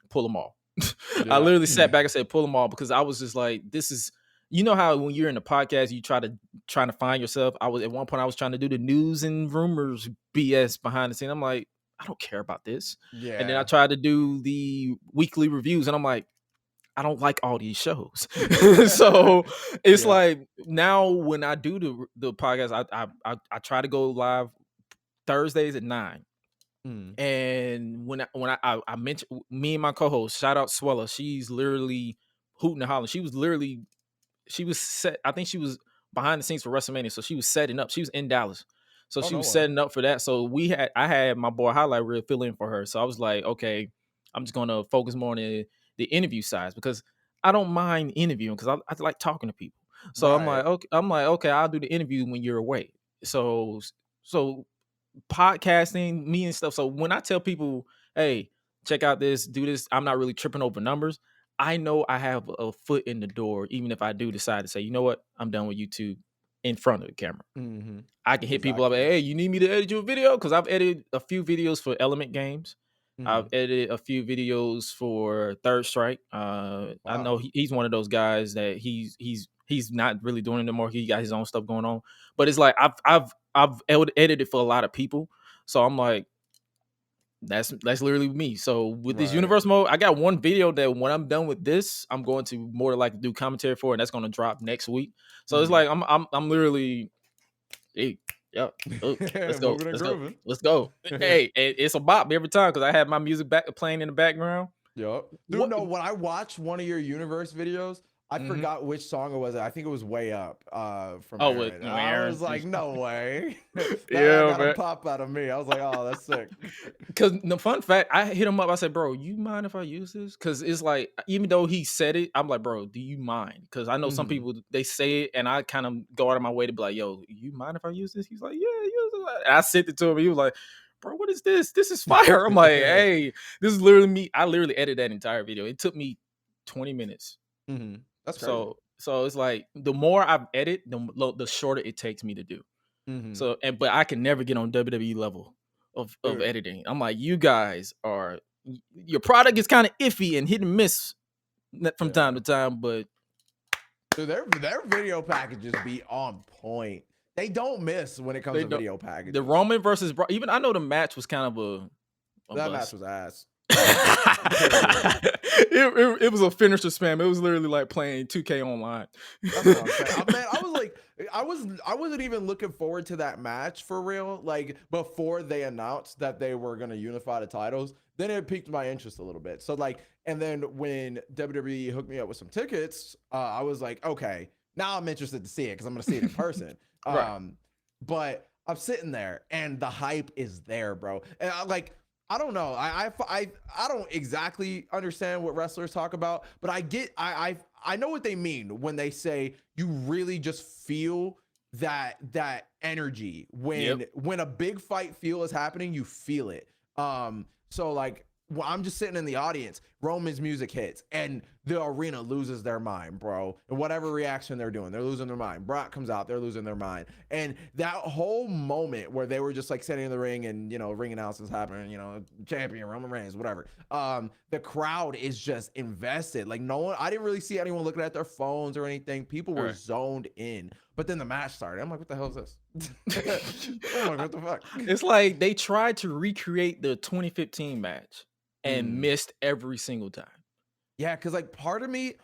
pull them all. I Yeah. literally sat back and said pull them all, because I was just like, this is, you know how when you're in a podcast you trying to find yourself. I was at one point I was trying to do the news and rumors BS behind the scene. I'm like, I don't care about this. And then I Yeah. tried to do the weekly reviews, and I'm like, I don't like all these shows. So it's Yep. like now when I do the podcast, I try to go live Thursdays at 9. Mhm. And when I mentioned me and my co-host, shout out Swella, she's literally hooting and hollering. She was set. I think she was behind the scenes for WrestleMania, so she was setting up. She was in Dallas, so Oh, she no was way. setting up for that. So I had my boy Highlight Reel fill in for her. So I was like, okay, I'm just gonna focus more on the interview sides, because I don't mind interviewing, because I like talking to people. So Right. I'm like, okay, I'll do the interview when you're away. So podcasting, me and stuff. So when I tell people, hey, check out this, do this, I'm not really tripping over numbers. I know I have a foot in the door, even if I do decide to say, you know what, I'm done with YouTube in front of the camera. Mhm. I can hit people up, Exactly. hey, you need me to edit your video? Because I've edited a few videos for Element Games. I've Mhm. edited a few videos for Third Strike. I Wow. know he's one of those guys that he's not really doing it anymore. He got his own stuff going on. But it's like I've edited for a lot of people. So I'm like, that's literally me. So with this Right. universe mode, I got one video that when I'm done with this, I'm going to more like do commentary for, and that's going to drop next week. So it's Mhm. like I'm literally, hey, yeah, oh, let's go, Moving and let's go, grooving. let's go. Hey, it's a bop every time because I have my music back playing in the background. Yep. Dude, What? no, when I watched one of your universe videos, I Mm-hmm. forgot which song it was. I think it was Way Up from Oh, with Aaron. no, I Aaron. was like, no way. that Yeah, got a man. pop out of me. I was like, oh, that's sick. Because the fun fact, I hit him up. I said, "Bro, you mind if I use this?" Because it's like, even though he said it, I'm like, "Bro, do you mind?" Because I know some Mhm. people they say it, and I kind of go out of my way to be like, "Yo, you mind if I use this?" He's like, "Yeah, use it." And I sent it to him. He was like, "Bro, what is this? This is fire." I'm like, "Hey, this is literally me." I literally edited that entire video. It took me 20 minutes. Mhm. That's crazy. So it's like the more I've edited, the shorter it takes me to do. Mhm. So but I can never get on WWE level of Dude. editing. I'm like, you guys are your product is kind of iffy and hit and miss from time Yeah. to time, but Dude, their video packages be on point. They don't miss when it comes they to don't. video The packages. Roman versus even I know the match was kind of a That match bust. was ass. Period. It was a finisher spam. It was literally like playing 2K online. That's what I'm saying. Man, I was like, I wasn't even looking forward to that match for real. Like before they announced that they were gonna unify the titles, then it piqued my interest a little bit. So like, and then when WWE hooked me up with some tickets, I was like, okay, now I'm interested to see it because I'm gonna see it in person. Right. But I'm sitting there and the hype is there, bro. And I don't know. I don't exactly understand what wrestlers talk about, but I know what they mean when they say you really just feel that energy Yep. when a big fight feel is happening, you feel it. So like well, I'm just sitting in the audience. Roman's music hits, and the arena loses their mind, bro. And whatever reaction they're doing, they're losing their mind. Brock comes out, they're losing their mind. And that whole moment where they were just like sitting in the ring, and ring announcements happening, champion Roman Reigns, whatever. The crowd is just invested. Like no one, I didn't really see anyone looking at their phones or anything. People were Right. zoned in. But then the match started. I'm like, what the hell is this? I'm like, what the fuck? It's like they tried to recreate the 2015 match and Mm. missed every single time. Yeah, because like part of me,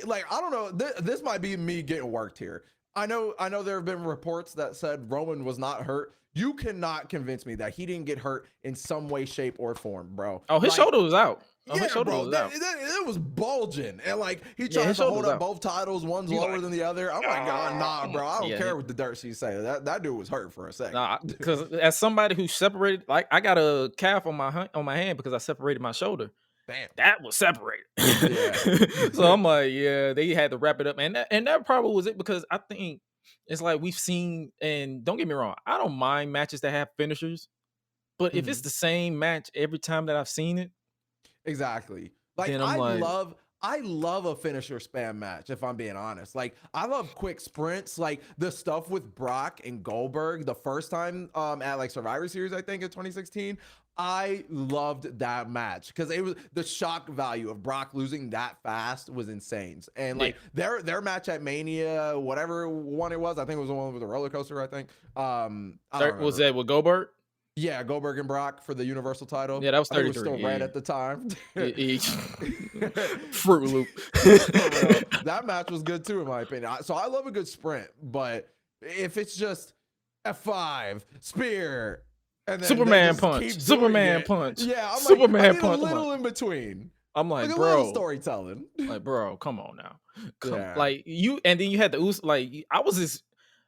like I don't know, this might be me getting worked here. I know there have been reports that said Roman was not hurt. You cannot convince me that he didn't get hurt in some way, shape, or form, bro. Oh, his Like, shoulder was out. Oh, yeah, his shoulder bro, was out. it was bulging, and like he Yeah, tries his to shoulder hold was up out. both titles, one's He lower like, than the other. I'm like, nah, bro, I don't yeah, care what the dirt sheets say. That dude was hurt for a second. nah, because as somebody who separated, like I got a calf on my hand because I separated my shoulder. Damn. That was separated. Yeah. So I'm like, yeah, they had to wrap it up, and that probably was it because I think it's like we've seen, and don't get me wrong, I don't mind matches that have finishers, but if it's Mhm. the same match every time that I've seen it, Exactly. Like then I'm like, I love a finisher spam match, if I'm being honest. Like I love quick sprints, like the stuff with Brock and Goldberg the first time at like Survivor Series, I think in 2016. I loved that match because it was the shock value of Brock losing that fast was insane. And like their match at Mania, whatever one it was, I think it was the one with the roller coaster, I think. I don't was remember. that with Goldberg? Yeah, Goldberg and Brock for the Universal title. Yeah, that was I think it was 33. still red at the time. Fruit Loop. For real. That match was good too, in my opinion. So I love a good sprint, but if it's just F5, spear, and then Superman they just punch. keep doing Superman it, punch. yeah, I'm Superman like, I need punch. a little in between. I'm like, Like a little bro. storytelling. Like, bro, come on now. Yeah. Like you, and then you had the like I was just,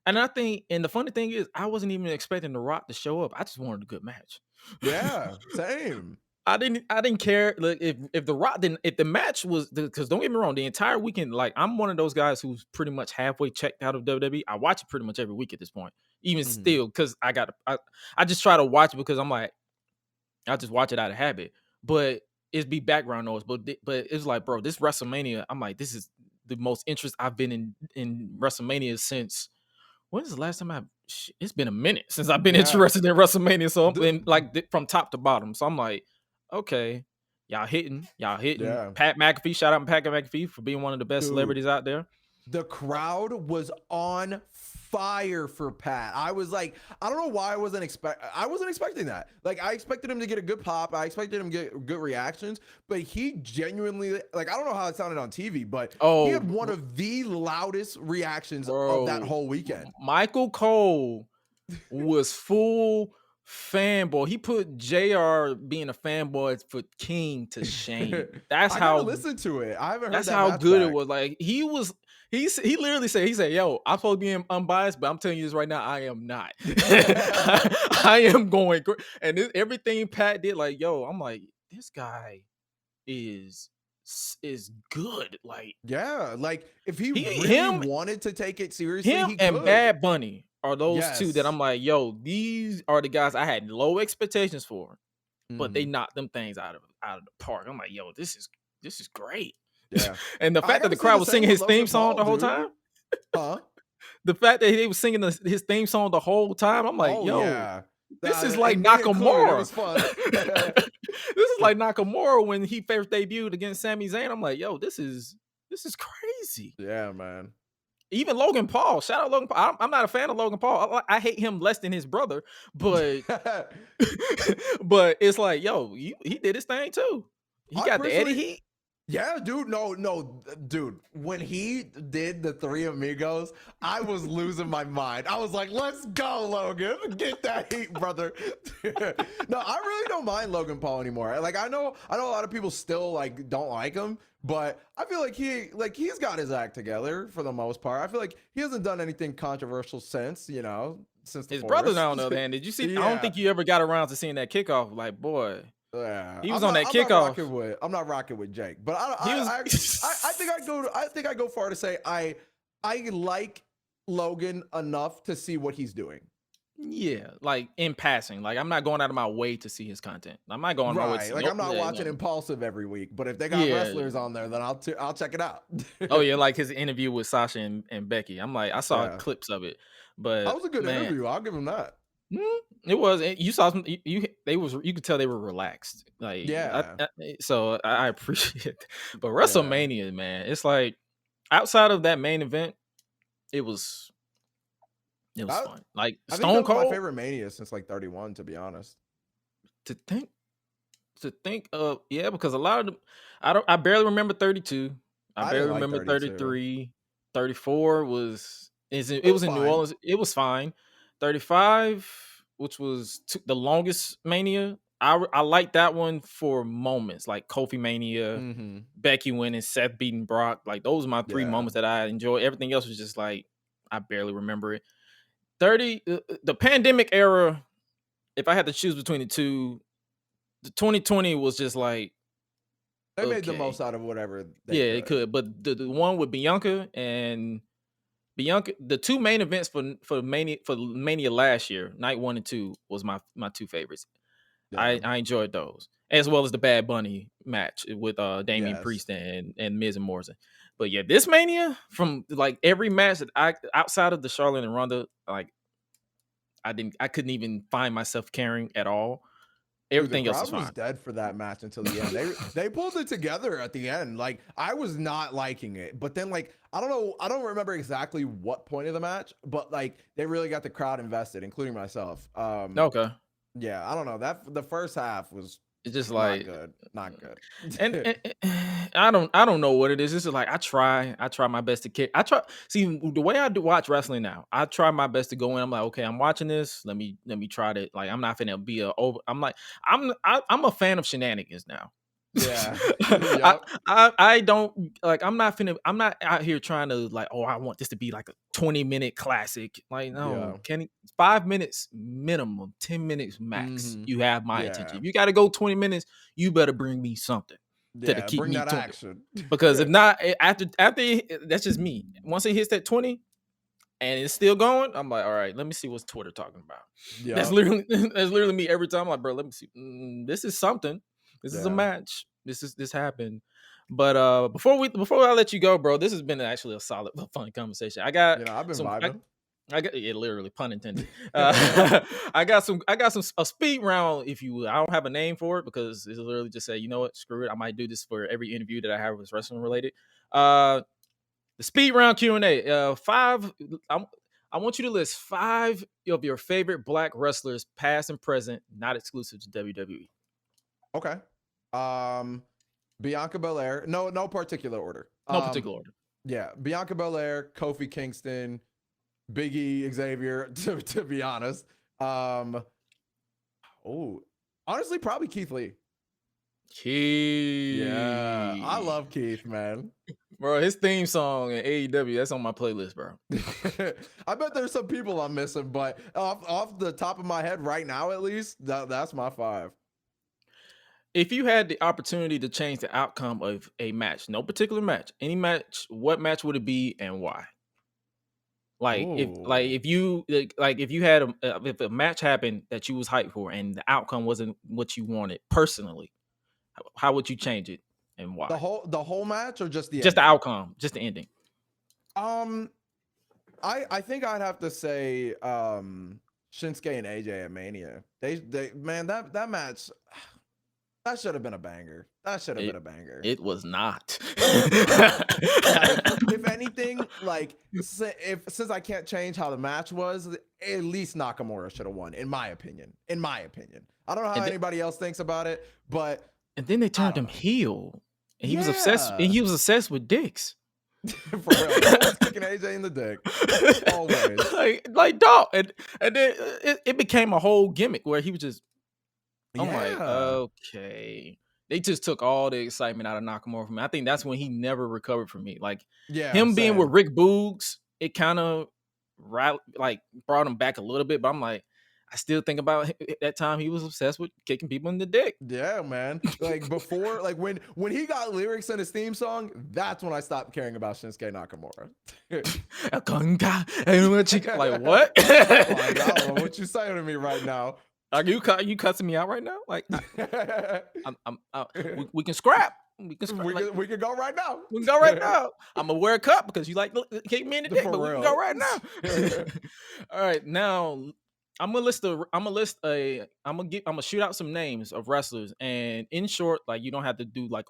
and I think, and the funny thing is, I wasn't even expecting The Rock to show up. I just wanted a good match. Yeah, same. I didn't care. Look, if The Rock didn't, if the match was, because don't get me wrong, the entire weekend, like I'm one of those guys who's pretty much halfway checked out of WWE. I watch it pretty much every week at this point, even still, because I just try to watch it because I'm like, I just watch it out of habit, but it'd be background noise. But it's like, bro, this WrestleMania, I'm like, this is the most interest I've been in WrestleMania since. When is the last time it's been a minute since I've been Yeah. interested in WrestleMania. So I'm The- in, like from top to bottom. So I'm like, okay, y'all hitting. Yeah. Pat McAfee, shout out Pat McAfee for being one of the best Dude. celebrities out there. The crowd was on fire for Pat. I was like, I don't know why I wasn't expecting that. Like, I expected him to get a good pop. I expected him to get good reactions, but he genuinely, like, I don't know how it sounded on TV, but he had one of the loudest reactions of that whole weekend. Michael Cole was full fanboy. He put JR being a fanboy for King to shame. That's how. I gotta listen to it. I haven't heard. That's that how match good back. it was. Like he literally said, yo, I'm supposed to be unbiased, but I'm telling you this right now, I am not. I am going, and everything Pat did, like, yo, I'm like, this guy is good. Like, yeah, like if he really wanted to take it seriously, he and could. Bad Bunny are those two that I'm like, yo, these are the guys I had low expectations for, but they knocked them things out of the park. I'm like, yo, this is great. Yeah. And the fact that the crowd was singing his theme song the whole time. Huh? The fact that he was singing his theme song the whole time, I'm like, yo, this is like Nakamura. It was fun. This is like Nakamura when he first debuted against Sami Zayn. I'm like, yo, this is crazy. Yeah, man. Even Logan Paul. Shout out Logan Paul. I'm not a fan of Logan Paul. I hate him less than his brother, but but it's like, yo, he did his thing too. He got the Eddie heat. Yeah, dude. No, dude. When he did the Three Amigos, I was losing my mind. I was like, let's go, Logan. Get that heat, brother. No, I really don't mind Logan Paul anymore. Like, I know a lot of people still like don't like him, but I feel like he's got his act together for the most part. I feel like he hasn't done anything controversial since his brother. On the other hand, did you see? Yeah. I don't think you ever got around to seeing that kickoff. Like, boy. Yeah, he was on that kickoff. I'm not rocking with Jake, but I think I go far to say I like Logan enough to see what he's doing. Yeah, like in passing. Like I'm not going out of my way to see his content. I'm not going my way to like I'm not watching Impulsive every week, but if they got wrestlers on there, then I'll check it out. Oh yeah, like his interview with Sasha and Becky. I'm like, I saw clips of it, but that was a good interview. I'll give him that. It was. You saw some. You could tell they were relaxed. Like so I appreciate it. But WrestleMania, man, it's like outside of that main event, it was fun. Like Stone Cold, my favorite Mania since like 31, to be honest. To think of because a lot of them, I barely remember 32. I barely remember 33. 34 was in New Orleans. It was fine. 35, which was the longest Mania. I like that one for moments, like Kofi Mania, Becky winning, Seth beating Brock. Like those are my three moments that I enjoy. Everything else was just like I barely remember it. 30, the pandemic era. If I had to choose between the two, the 2020 was just like they made the most out of whatever. They could. But the one with Bianca, the two main events for Mania last year, night 1 and 2, was my two favorites. Yeah. I enjoyed those, as well as the Bad Bunny match with Damian Priest and Miz and Morrison. But yeah, this Mania, from like every match that outside of the Charlotte and Ronda, like I couldn't even find myself caring at all. Everything else was dead for that match until the end. They pulled it together at the end. Like I was not liking it, but then like I don't remember exactly what point of the match, but like they really got the crowd invested, including myself. Okay. Yeah, I don't know. That the first half was just like not good. and I don't know what it is. This is like I try my best to kick. See the way I do watch wrestling now. I try my best to go in. I'm like, okay, I'm watching this. Let me try to like. I'm not finna be I'm a fan of shenanigans now. Yeah. I don't like. I'm not out here trying to like. Oh, I want this to be like a 20-minute classic. Like no, 5 minutes minimum, 10 minutes max. You have my attention. If you got to go 20 minutes, you better bring me something to keep me that action. Because if not, after that's just me. Once it hits that 20 and it's still going, I'm like, all right, let me see what's Twitter talking about. Yeah. That's literally me every time. I'm like, bro, let me see. This is something. This is a match. This happened. But before I let you go, bro, this has been actually a solid, fun conversation. I've been vibing. I got it, literally pun intended. I got some a speed round, if you will. I don't have a name for it because it's literally just say, you know what, screw it. I might do this for every interview that I have with wrestling related. The speed round Q&A. I want you to list 5 of your favorite black wrestlers, past and present, not exclusive to WWE. Okay. Bianca Belair. No particular order. No particular order. Yeah, Bianca Belair, Kofi Kingston, Big E, Xavier. To be honest, honestly, probably Keith Lee. Keith. Yeah, I love Keith, man. Bro, his theme song in AEW, that's on my playlist, bro. I bet there's some people I'm missing, but off the top of my head right now, at least, that's my 5. If you had the opportunity to change the outcome of a match, no particular match, any match, what match would it be and why? If you had if a match happened that you was hyped for and the outcome wasn't what you wanted personally, how would you change it and why? The whole match or just the outcome, just the ending? I think I'd have to say Shinsuke and AJ at Mania. They man, that match, that should have been a banger. It was not. If anything, like since I can't change how the match was, at least Nakamura should have won, in my opinion. I don't know how anybody else thinks about it, but and then they turned him heel, and he was obsessed. And he was obsessed with dicks. For real, always kicking AJ in the dick. Always, like dog, and then it became a whole gimmick where he was just. I'm like, okay. They just took all the excitement out of Nakamura from me. I think that's when he never recovered from me. Like, him being with Rick Boogs, it kind of brought him back a little bit. But I'm like, I still think about that time he was obsessed with kicking people in the dick. Yeah, man. Like before, like when he got lyrics in his theme song, that's when I stopped caring about Shinsuke Nakamura. Like what? Like, I don't know what you saying to me right now. Are you cussing me out right now? Like, we can scrap. We can go right now. We can go right now. I'm gonna wear a cup because you like kick me in the dick, but we can go right now. All right, now I'm gonna shoot out some names of wrestlers, and in short, like you don't have to do like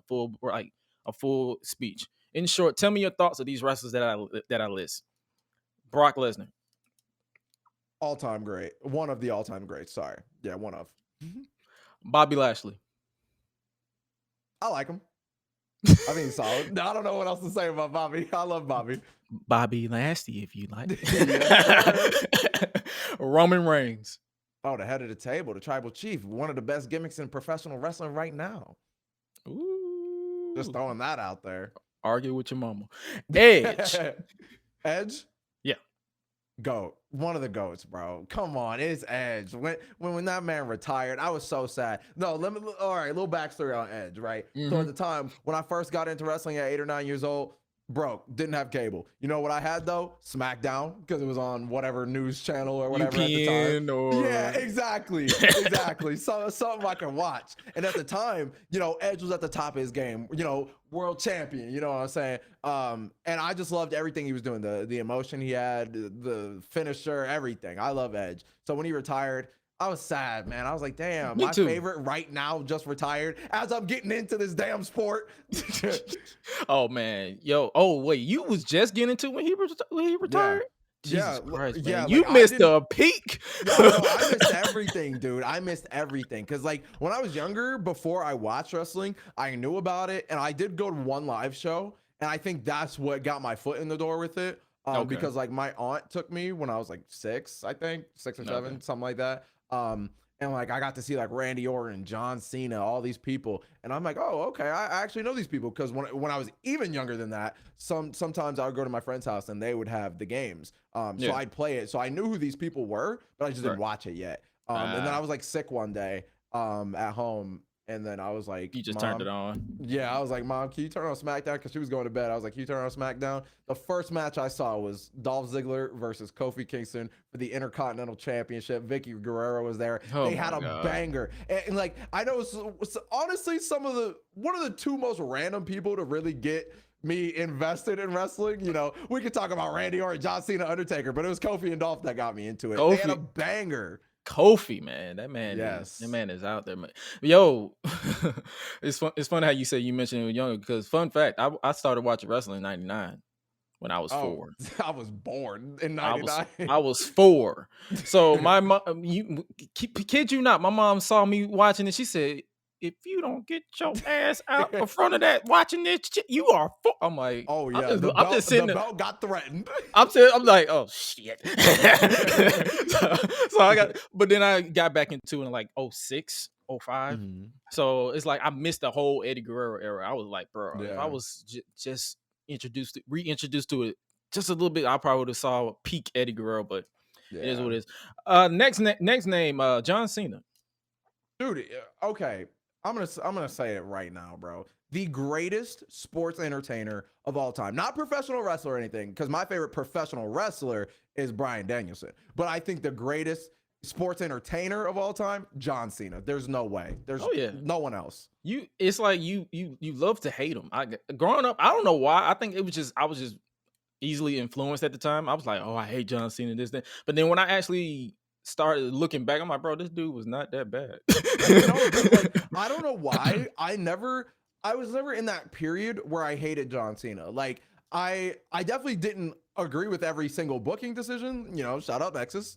a full speech. In short, tell me your thoughts of these wrestlers that I list. Brock Lesnar. All-time great. One of the all-time greats. Sorry. Yeah, one of. Bobby Lashley. I like him. I think he's solid. I don't know what else to say about Bobby. I love Bobby. Bobby Lashley, if you like. Roman Reigns. Oh, the head of the table, the tribal chief. One of the best gimmicks in professional wrestling right now. Ooh. Just throwing that out there. Argue with your mama. Edge. Edge? Yeah. GOAT. One of the GOATs, bro. Come on, it's Edge. When that man retired, I was so sad. No, all right, little backstory on Edge, right? Mm-hmm. So at the time, when I first got into wrestling at 8 or 9 years old, broke, didn't have cable. You know what I had though? SmackDown, because it was on whatever news channel or whatever UPN at the time. Yeah, exactly. So something I can watch. And at the time, you know, Edge was at the top of his game, you know, world champion, you know what I'm saying? And I just loved everything he was doing, the emotion he had, the finisher, everything. I love Edge. So when he retired, I was sad, man. I was like, damn, my favorite right now just retired as I'm getting into this damn sport. Oh, man. Wait, you was just getting into when he retired? Yeah. Jesus Christ, man. Yeah, you missed a peak. No, I missed everything, dude. I missed everything. Because, like, when I was younger, before I watched wrestling, I knew about it. And I did go to one live show. And I think that's what got my foot in the door with it. Because, like, my aunt took me when I was, like, 6, I think. 6 or 7, something like that. And like I got to see like Randy Orton, John Cena, all these people, and I'm like, oh, okay, I actually know these people because when I was even younger than that, sometimes I would go to my friend's house and they would have the games, so I'd play it, so I knew who these people were, but I just didn't watch it yet. And then I was like sick one day, at home. And then I was like, you just Mom, turned it on. Yeah, I was like, Mom, can you turn on SmackDown? Because she was going to bed. I was like, can you turn on SmackDown? The first match I saw was Dolph Ziggler versus Kofi Kingston for the Intercontinental Championship. Vicky Guerrero was there. They had a banger. And like, I know, honestly, one of the 2 most random people to really get me invested in wrestling. You know, we could talk about Randy Orton, John Cena, Undertaker, but it was Kofi and Dolph that got me into it. They had a banger. Kofi, man, that man is out there, man. Yo, it's funny how you say you mentioned it was younger, because fun fact, I started watching wrestling in '99 when I was 4. I was born in '99. I was 4. So my mom, kid you not, my mom saw me watching it. She said, "If you don't get your ass out in front of that watching this shit, you are." I'm like, oh yeah, I'm just sitting the there. belt got threatened. I'm like, oh shit. so I got, but then I got back into it in like 06, 05. So it's like I missed the whole Eddie Guerrero era. I was like, bro, if I was just reintroduced to it just a little bit, I probably would have saw peak Eddie Guerrero, but it is what it is. Next name, John Cena. Dude, okay. I'm gonna say it right now, bro. The greatest sports entertainer of all time. Not professional wrestler or anything, because my favorite professional wrestler is Bryan Danielson. But I think the greatest sports entertainer of all time, John Cena. There's no way. There's no one else. It's like you love to hate him. Growing up, I don't know why. I think I was just easily influenced at the time. I was like, oh, I hate John Cena, this, that. But then when I actually started looking back, I'm like, bro, this dude was not that bad. I don't know why. I was never in that period where I hated John Cena. Like, I definitely didn't agree with every single booking decision, you know, shout out Nexus.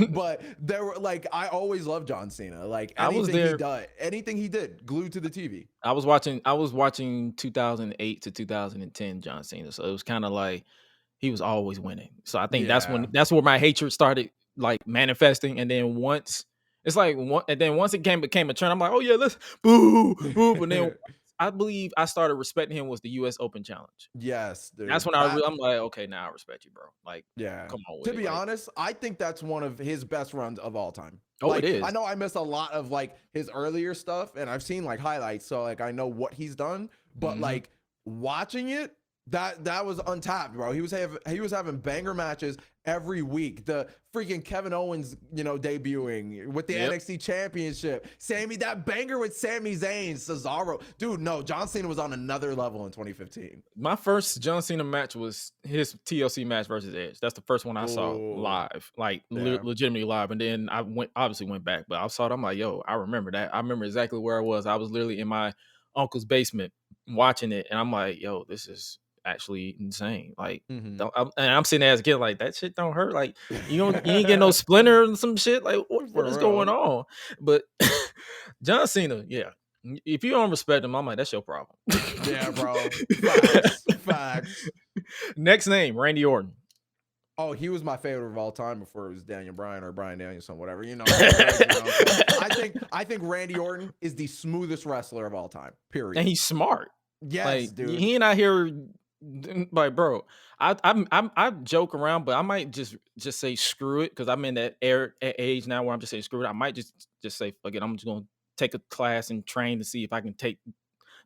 But there were like, I always loved John Cena. Like anything he did, glued to the TV. I was watching 2008 to 2010 John Cena. So it was kind of like he was always winning. So I think that's where my hatred started like manifesting. And then once it became a trend, I'm like, oh yeah, let's boo. And then I believe I started respecting him was the U.S. Open Challenge. Yes, dude. That's when I'm like, okay, now I respect you, bro. Like, come on with it. To be honest, I think that's one of his best runs of all time. Oh, like, it is. I know I miss a lot of like his earlier stuff, and I've seen like highlights, so like I know what he's done. But like watching it, that was untapped, bro. He was having banger matches every week. The freaking Kevin Owens, you know, debuting with the NXT Championship. That banger with Sami Zayn, Cesaro. Dude, no, John Cena was on another level in 2015. My first John Cena match was his TLC match versus Edge. That's the first one I saw live, like legitimately live. And then I obviously went back, but I saw it. I'm like, yo, I remember that. I remember exactly where I was. I was literally in my uncle's basement watching it, and I'm like, yo, this is actually insane. Like, and I'm sitting there as a kid, like, that shit don't hurt. Like, you ain't getting no splinter and some shit. Like, what is going on? But John Cena, if you don't respect him, I'm like, that's your problem. Yeah, bro. Facts. Next name, Randy Orton. Oh, he was my favorite of all time before it was Daniel Bryan or Bryan Danielson, whatever. You know, I think Randy Orton is the smoothest wrestler of all time. Period. And he's smart. Yes, like, dude. He ain't out here like, bro. I joke around, but I might just say screw it, because I'm in that age now where I'm just saying screw it. I might just say fuck it. I'm just gonna take a class and train to see if I can take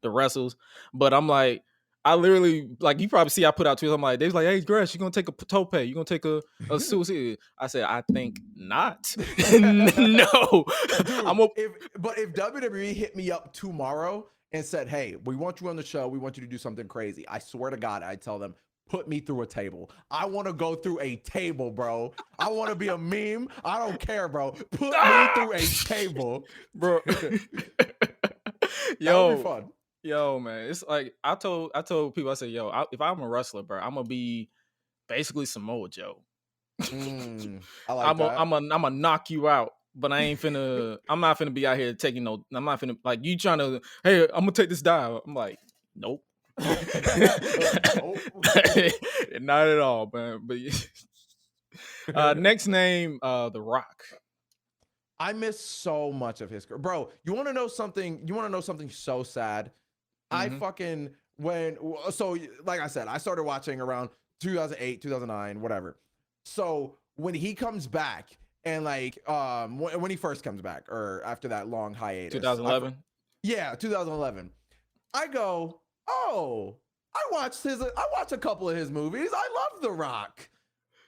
the wrestles. But I'm like, I literally, like, you probably see I put out tweets. I'm like, they was like, hey, Gresh, you gonna take a tope? You gonna take a suicide? I said, I think not. No. Dude, if WWE hit me up tomorrow and said, hey, we want you on the show, we want you to do something crazy, I swear to God, I tell them, put me through a table. I want to go through a table, bro. I want to be a meme. I don't care, bro. Put me through a table, bro. That would be fun. Yo, man, it's like I told people, I said, yo, if I'm a wrestler, bro, I'm gonna be basically Samoa Joe. I like that. I'm gonna knock you out, but I'm not finna be out here taking no. I'm not finna, like, you trying to, hey, I'm gonna take this dive. I'm like, nope. Not at all, man. But next name, The Rock. I miss so much of his career, bro. You want to know something? You want to know something so sad? I fucking like I said, I started watching around 2008, 2009, whatever. So when he comes back, and like when he first comes back, or after that long hiatus, 2011. 2011. I go, oh, I watched a couple of his movies. I love The Rock.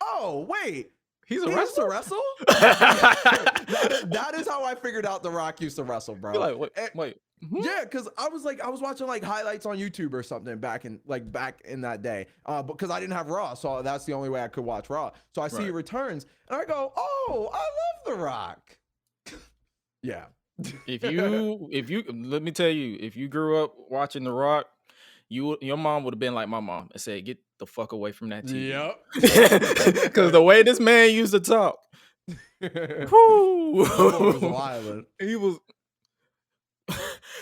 Oh, wait. He used to wrestle? That is how I figured out The Rock used to wrestle, bro. You're like, wait. Yeah, because I was watching like highlights on YouTube or something back in that day. Because I didn't have Raw, so that's the only way I could watch Raw. So I see he returns, and I go, "Oh, I love The Rock." Yeah. If you let me tell you, if you grew up watching The Rock, your mom would have been like my mom and said, "Get the fuck away from that TV." Yep. Because the way this man used to talk, whoo, was wild. he was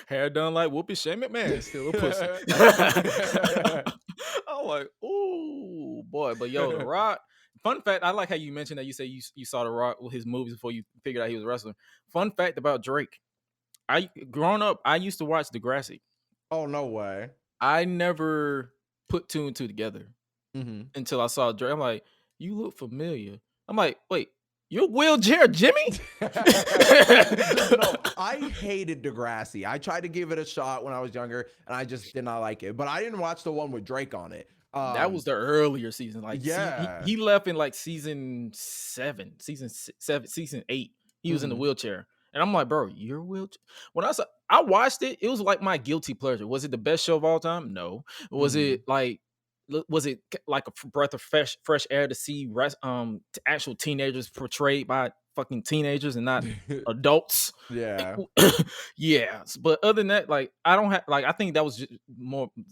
hair done like Whoopi Shane McMahon, still a pussy. I'm like, oh boy, but yo, The Rock. Fun fact, I like how you mentioned that you say you saw The Rock with his movies before you figured out he was a wrestler. Fun fact about Drake. Growing up, I used to watch Degrassi. Oh, no way. I never put two and two together until I saw Drake. I'm like, you look familiar. I'm like, wait, you're Wheelchair Jimmy? No, I hated Degrassi. I tried to give it a shot when I was younger, and I just did not like it. But I didn't watch the one with Drake on it. That was the earlier season. Like, yeah, he left in like season 8. He was in the wheelchair. And I'm like, bro, you're wheelchair. When I watched it, it was like my guilty pleasure. Was it the best show of all time? No. Was it like a breath of fresh air to see actual teenagers portrayed by fucking teenagers and not adults? Yeah. Yeah. But other than that, like, I don't have, like, I think that was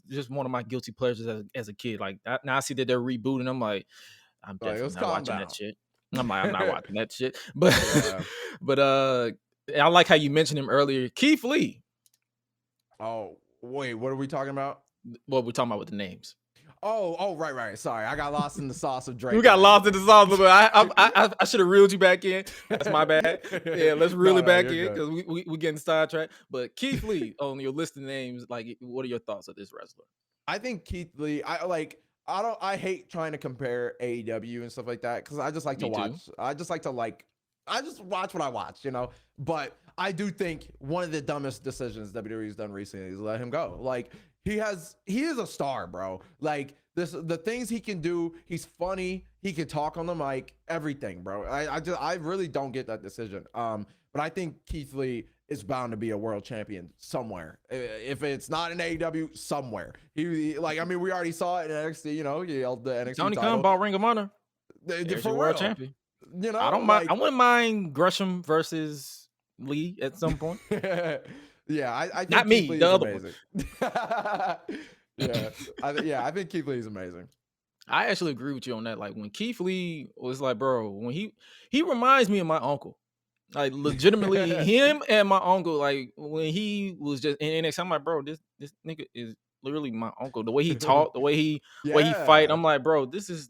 just one of my guilty pleasures as a kid. Like, now I see that they're rebooting. I'm like, I'm definitely not watching that shit. I'm not watching that shit. But but I like how you mentioned him earlier, Keith Lee. Oh, wait, what are we talking about? What we're talking about with the names. Oh, right. Sorry, I got lost in the sauce of Drake. We got lost in the sauce, but I should have reeled you back in. That's my bad. Yeah, let's reel it back in because we getting sidetracked. But Keith Lee, on your list of names, like, what are your thoughts of this wrestler? I think Keith Lee. I hate trying to compare AEW and stuff like that because I just like to watch. I just watch what I watch, you know. But I do think one of the dumbest decisions WWE has done recently is let him go. Like, he is a star, bro. Like, the things he can do, he's funny, he can talk on the mic, everything, bro. I really don't get that decision. But I think Keith Lee is bound to be a world champion somewhere. If it's not in AEW, somewhere. We already saw it in NXT, you know, he held the NXT Tony title. Khan bought Ring of Honor. For world champion. You know, I don't mind. I wouldn't mind Gresham versus Lee at some point. Yeah, I think not Keith me, Lee the is other amazing. I think Keith Lee is amazing. I actually agree with you on that. Like, when Keith Lee was like, bro, when he reminds me of my uncle. Like, legitimately, him and my uncle, like, when he was just in NXT, I'm like, bro, this nigga is literally my uncle. The way he talked, the way he fight, I'm like, bro, this is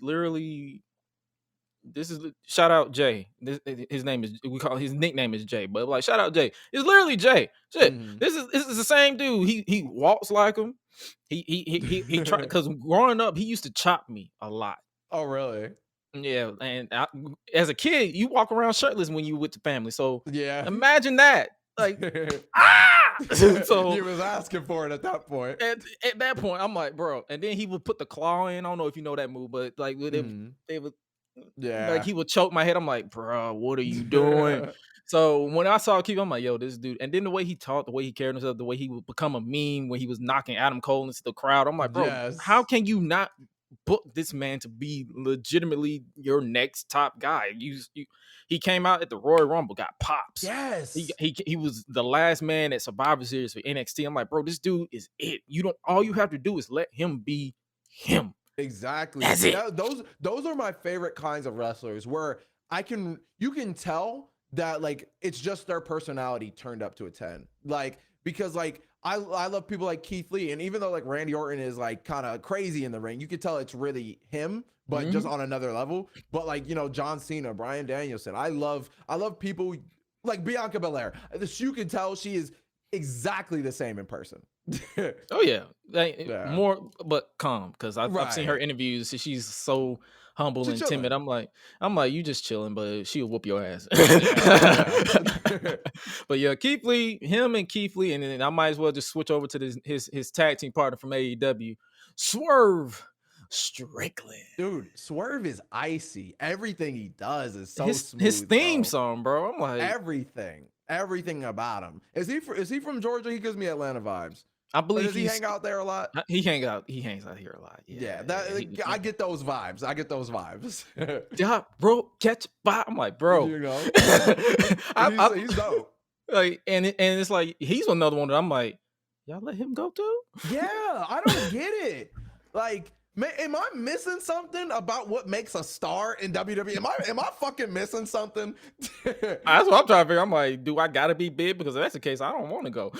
shout out Jay. His nickname is Jay, but like, shout out Jay. It's literally Jay. Shit, this is the same dude. He walks like him. He tried, because growing up, he used to chop me a lot. Oh, really? Yeah, and as a kid, you walk around shirtless when you with the family. So yeah, imagine that. Like, so he was asking for it at that point. At that point, I'm like, bro. And then he would put the claw in. I don't know if you know that move, but like, they would, like, he would choke my head. I'm like, bro, what are you doing? So when I saw Keith, I'm like, yo, this dude. And then the way he talked, the way he carried himself, the way he would become a meme when he was knocking Adam Cole into the crowd. I'm like, bro, how can you not book this man to be legitimately your next top guy? He came out at the Royal Rumble, got pops. Yes. He was the last man at Survivor Series for NXT. I'm like, bro, this dude is it. All you have to do is let him be him. Exactly. That's it. Those are my favorite kinds of wrestlers, where you can tell that, like, it's just their personality turned up to a 10. Like, because, like, I love people like Keith Lee, and even though, like, Randy Orton is, like, kind of crazy in the ring, you can tell it's really him, but just on another level. But, like, you know, John Cena, Bryan Danielson, I love people like Bianca Belair. You can tell she is exactly the same in person. Oh yeah, more but calm, because I've seen her interviews. She's so humble and timid. I'm like, you just chilling, but she'll whoop your ass. But yeah, Keith Lee, and then I might as well just switch over to his tag team partner from AEW, Swerve Strickland. Dude, Swerve is icy. Everything he does is so smooth. His theme song, bro. I'm like, everything. everything about him. Is he from Georgia? He gives me Atlanta vibes. I Or believe does he hang out there a lot? He hangs out here a lot. Yeah, Yeah, I get those vibes. Yeah, bro, catch by. I'm like, bro, You know, he's dope. like, and it's like he's another one that I'm like, y'all let him go too. Yeah, I don't get it. Like, am I missing something about what makes a star in WWE? Am I fucking missing something? That's what I'm trying to figure. I'm like, do I gotta be big? Because if that's the case, I don't want to go.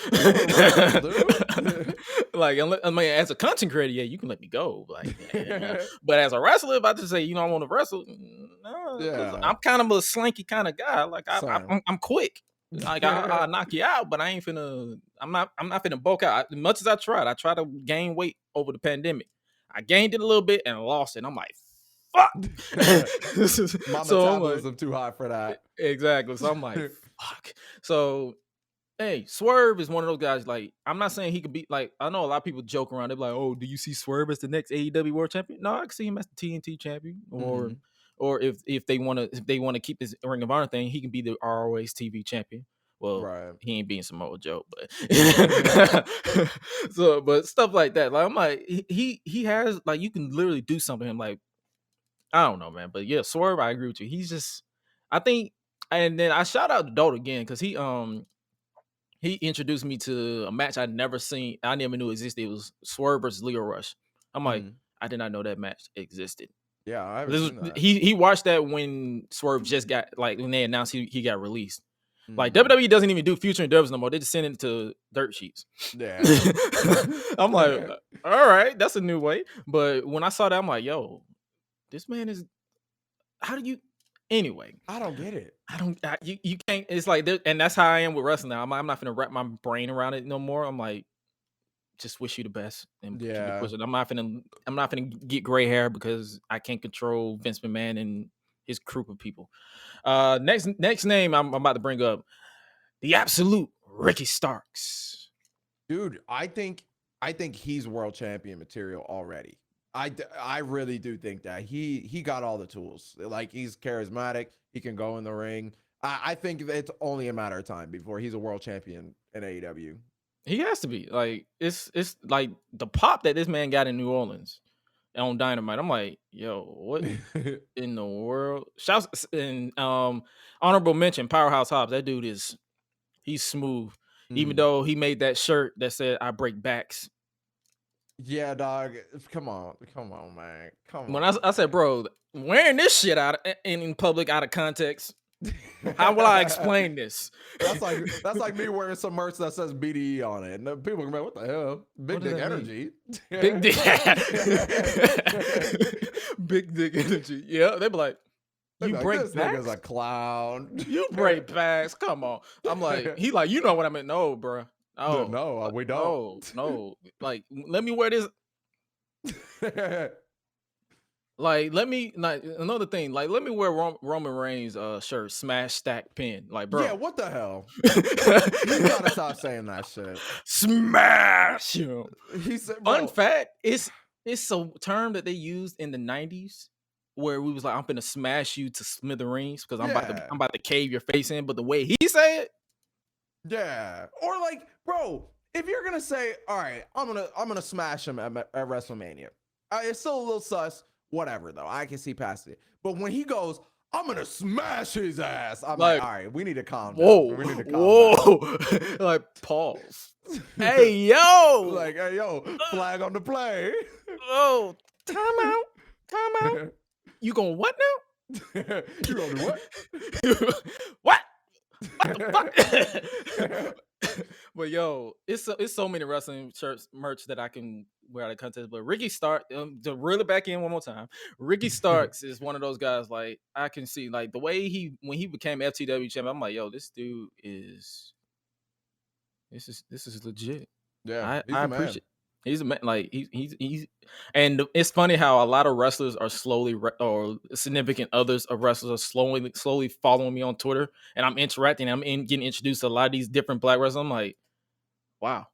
Like, I mean, as a content creator, yeah, you can let me go. Like, but as a wrestler, if I just say, you know, I want to wrestle, no, Yeah. I'm kind of a slanky kind of guy. Like, I'm quick. Like, I'll knock you out, but I ain't finna. I'm not finna bulk out. As much as I tried to gain weight over the pandemic. I gained it a little bit and lost it. I'm like, fuck. My So metabolism too high for that. Exactly. So I'm like, fuck. So, hey, Swerve is one of those guys. Like, I'm not saying he could be like. I know a lot of people joke around. They're like, "Oh, do you see Swerve as the next AEW World Champion?" No, I can see him as the TNT champion, or if they want to keep this Ring of Honor thing, he can be the ROH TV champion. Well, Right. he ain't being Samoa Joe, but so, but stuff like that. Like, I'm like, he has, like, you can literally do something. I'm like, I don't know, man, but yeah, Swerve, I agree with you. He's just, I think, and then I shout out to Dolt again because he introduced me to a match I'd never seen. I never knew existed. It was Swerve versus Leo Rush. I'm like, I did not know that match existed. Yeah, I haven't seen that. He watched that when Swerve just got, like, when they announced he got released. Like, WWE doesn't even do future endeavors no more. They just send it to dirt sheets. Yeah. I'm like, all right, that's a new way. But when I saw that, I'm like, yo, this man is, how do you, anyway. I don't get it. You can't, it's like, and that's how I am with wrestling now. I'm not going to wrap my brain around it no more. I'm like, just wish you the best. And keep it pushing. I'm not going to get gray hair because I can't control Vince McMahon and his group of people. Next name I'm about to bring up, the absolute Ricky Starks. Dude, I think he's world champion material already. I really do think that he got all the tools. Like, he's charismatic. He can go in the ring. I think it's only a matter of time before he's a world champion in AEW. He has to be. Like, it's like the pop that this man got in New Orleans on Dynamite. I'm like, yo, what in the world? Shouts and honorable mention, Powerhouse Hobbs. That dude he's smooth. Even though he made that shirt that said "I break backs." Yeah, dog. Come on, man. Come on. When I said, bro, wearing this shit out in public out of context, how will I explain this? That's like me wearing some merch that says BDE on it, and then people are like, "What the hell? Big dick energy." Big dick. Big dick energy. Yeah, they be like, you break this backs? nigga's a clown. You break backs? Come on. I'm like, he like, you know what I mean? No, bro. Oh no, we don't. No. Like, let me wear this. Like, let me, like, another thing, like, let me wear Roman Reigns shirt, smash stack pin. Like, bro. Yeah, what the hell? You gotta stop saying that shit. Smash. You know. He said, Fun fact, it's a term that they used in the 90s where we was like, I'm gonna smash you to smithereens because I'm about to cave your face in. But the way he say it, yeah. Or like, bro, if you're gonna say, all right, I'm gonna smash him at WrestleMania, it's still a little sus. Whatever, though, I can see past it. But when he goes, I'm gonna smash his ass, I'm like, all right, we need to calm down. We need to calm down. Like, pause. Hey, yo. Like, hey, yo, flag on the play. Oh, time out. You gonna what now? You gonna do what? What? What the fuck? But yo, it's so many wrestling shirts merch that I can wear out of contest. But Ricky Starks, to reel it back in one more time, Ricky Starks is one of those guys. Like, I can see, like, the way when he became FTW champion, I'm like, yo, this dude is this is legit. Yeah, I appreciate. He's a man. Like, he's, and it's funny how a lot of wrestlers are slowly, or significant others of wrestlers are slowly following me on Twitter, and I'm interacting. I'm getting introduced to a lot of these different black wrestlers. I'm like, wow,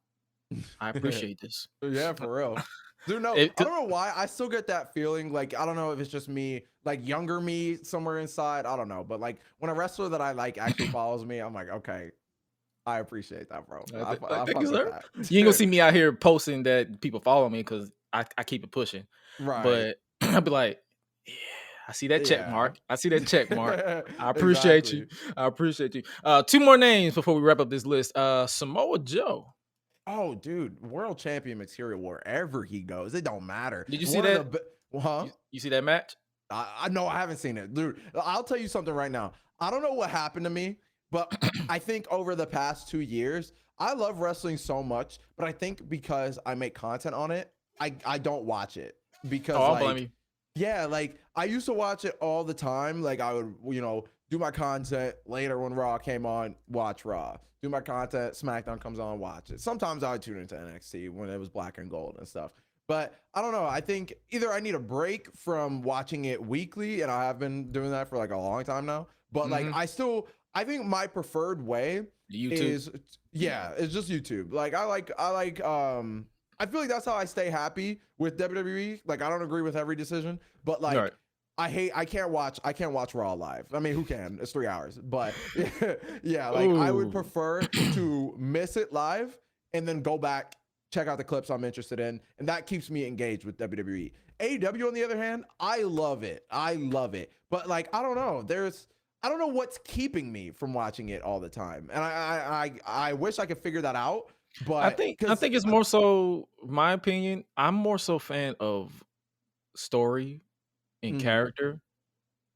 I appreciate this. Yeah, for real. Dude, no, I don't know why. I still get that feeling. Like, I don't know if it's just me, like younger me somewhere inside. I don't know. But like when a wrestler that I like actually follows me, I'm like, okay, I appreciate that, bro. I Thank fuck you, with sir. that. You ain't gonna see me out here posting that people follow me because I keep it pushing. Right. But I'll be like, yeah, I see that check Yeah. mark. I see that check mark. I appreciate you. Exactly. I appreciate you. Two more names before we wrap up this list. Samoa Joe. Oh, dude, world champion material wherever he goes. It don't matter. Did you see One of that? huh? You see that match? I know I haven't seen it, dude. I'll tell you something right now. I don't know what happened to me, but I think over the past 2 years, I love wrestling so much, but I think because I make content on it, I don't watch it because Oh, I'll blame you. yeah, like I used to watch it all the time. Like I would, do my content later when Raw came on, watch Raw. Do my content, SmackDown comes on, watch it. Sometimes I would tune into NXT when it was black and gold and stuff. But I don't know. I think either I need a break from watching it weekly, and I have been doing that for like a long time now. But like I think my preferred way is it's just YouTube. Like I feel like that's how I stay happy with WWE. Like I don't agree with every decision, but like I can't watch Raw live. I mean, who can? It's 3 hours. But yeah, like I would prefer to miss it live and then go back, check out the clips I'm interested in, and that keeps me engaged with WWE. AEW, on the other hand, I love it. But like, I don't know. I don't know what's keeping me from watching it all the time, and I wish I could figure that out. But I think it's more so my opinion. I'm more so fan of story and character.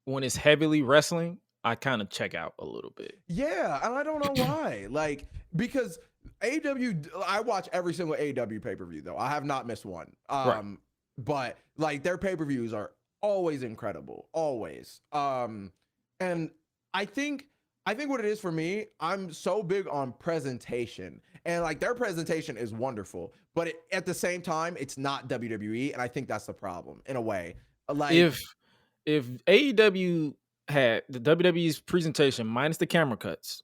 When it's heavily wrestling, I kind of check out a little bit. Yeah, and I don't know why. Like because AEW, I watch every single AEW pay-per-view though. I have not missed one. But like their pay-per-views are always incredible, always. And I think what it is for me, I'm so big on presentation, and like their presentation is wonderful, but at the same time, it's not WWE, and I think that's the problem in a way. Like if AEW had the WWE's presentation minus the camera cuts,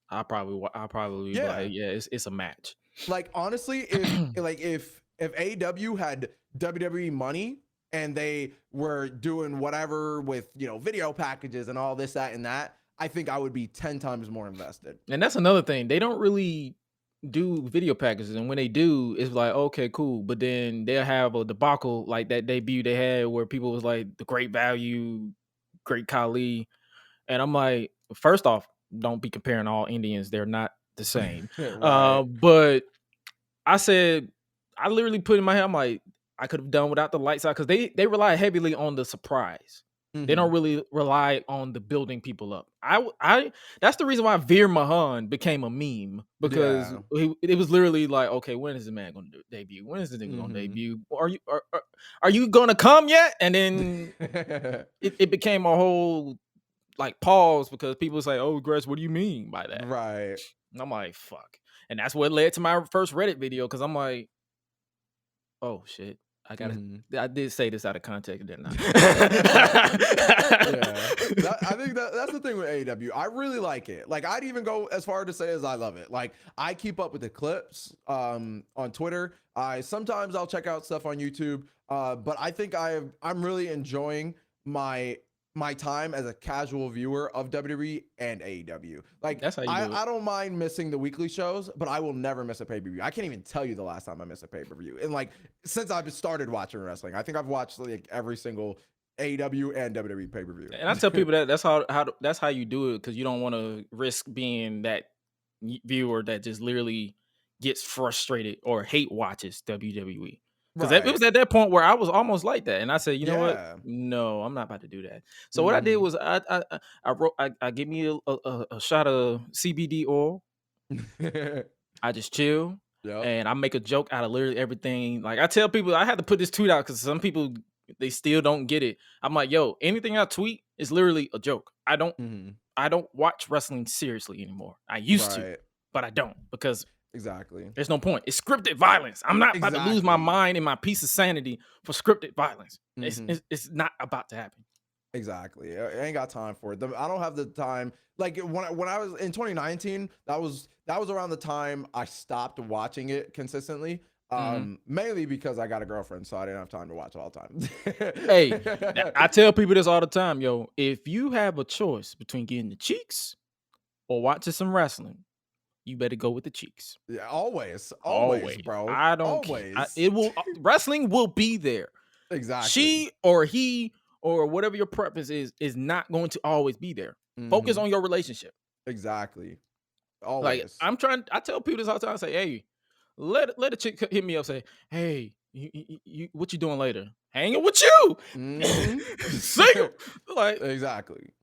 I'll probably be like, yeah, it's a match. Like honestly, if AEW had WWE money and they were doing whatever with video packages and all this, that, and that, I think I would be 10 times more invested. And that's another thing. They don't really do video packages, and when they do, it's like, okay, cool. But then they'll have a debacle like that debut they had where people was like the Great Value, Great Khali. And I'm like, first off, don't be comparing all Indians. They're not the same. Right. But I said, I literally put in my head, I'm like, I could have done without the lights out, because they rely heavily on the surprise. They don't really rely on the building people up. I that's the reason why Veer Mahan became a meme, because it was literally like, okay, when is this man going to debut? When is this nigga going to debut? Are you going to come yet? And then it became a whole like pause, because people say, oh, Gresh, what do you mean by that? Right. And I'm like, fuck. And that's what led to my first Reddit video, because I'm like, oh shit, I did say this out of context, didn't I? I think that's the thing with AEW. I really like it. Like I'd even go as far to say as I love it. Like I keep up with the clips on Twitter. Sometimes I'll check out stuff on YouTube. But I think I'm really enjoying my time as a casual viewer of WWE and AEW. Like that's how you do it. I don't mind missing the weekly shows, but I will never miss a pay-per-view. I can't even tell you the last time I missed a pay-per-view. And like since I've started watching wrestling, I think I've watched like every single AEW and WWE pay-per-view. And I tell people that's how you do it, because you don't want to risk being that viewer that just literally gets frustrated or hate watches WWE. Because it was at that point where I was almost like that, and I said, you know what? No, I'm not about to do that. So what I did was I give me a shot of CBD oil. I just chill, and I make a joke out of literally everything. Like I tell people, I had to put this tweet out because some people, they still don't get it. I'm like, yo, anything I tweet is literally a joke. I don't watch wrestling seriously anymore. I used to, but I don't, because exactly, there's no point. It's scripted violence. I'm not about to lose my mind and my piece of sanity for scripted violence. It's not about to happen. Exactly. I ain't got time for it. I don't have the time. Like when I was in 2019, that was around the time I stopped watching it consistently. Mainly because I got a girlfriend, so I didn't have time to watch it all the time. Hey, I tell people this all the time, yo. If you have a choice between getting the cheeks or watching some wrestling, you better go with the cheeks. Yeah, always, Always, bro. I don't care. Always. It will wrestling will be there. Exactly. She or he or whatever your preference is not going to always be there. Focus Mhm. on your relationship. Exactly. Like Always. I tell people this all the time. I say, hey, let a chick hit me up. Say, hey, you what you doing later? Hanging with you. Mhm. Single. Like, Exactly.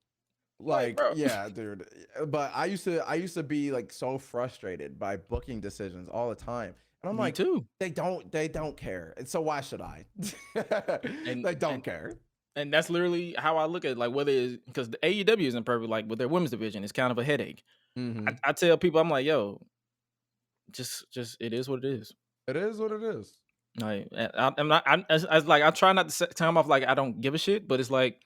like, Like, bro. yeah, dude. But I used to be like so frustrated by booking decisions all the time. And I'm Me like, too. they don't care. And so why should I? And They don't and care. and that's literally how I look at it. Like whether it's because the AEW isn't perfect. Like with their women's division, it's kind of a headache. Mhm. I tell people, I'm like, yo, just it is what it is. It is what it is. Like I'm not. As like I try not to set time off like I don't give a shit, but it's like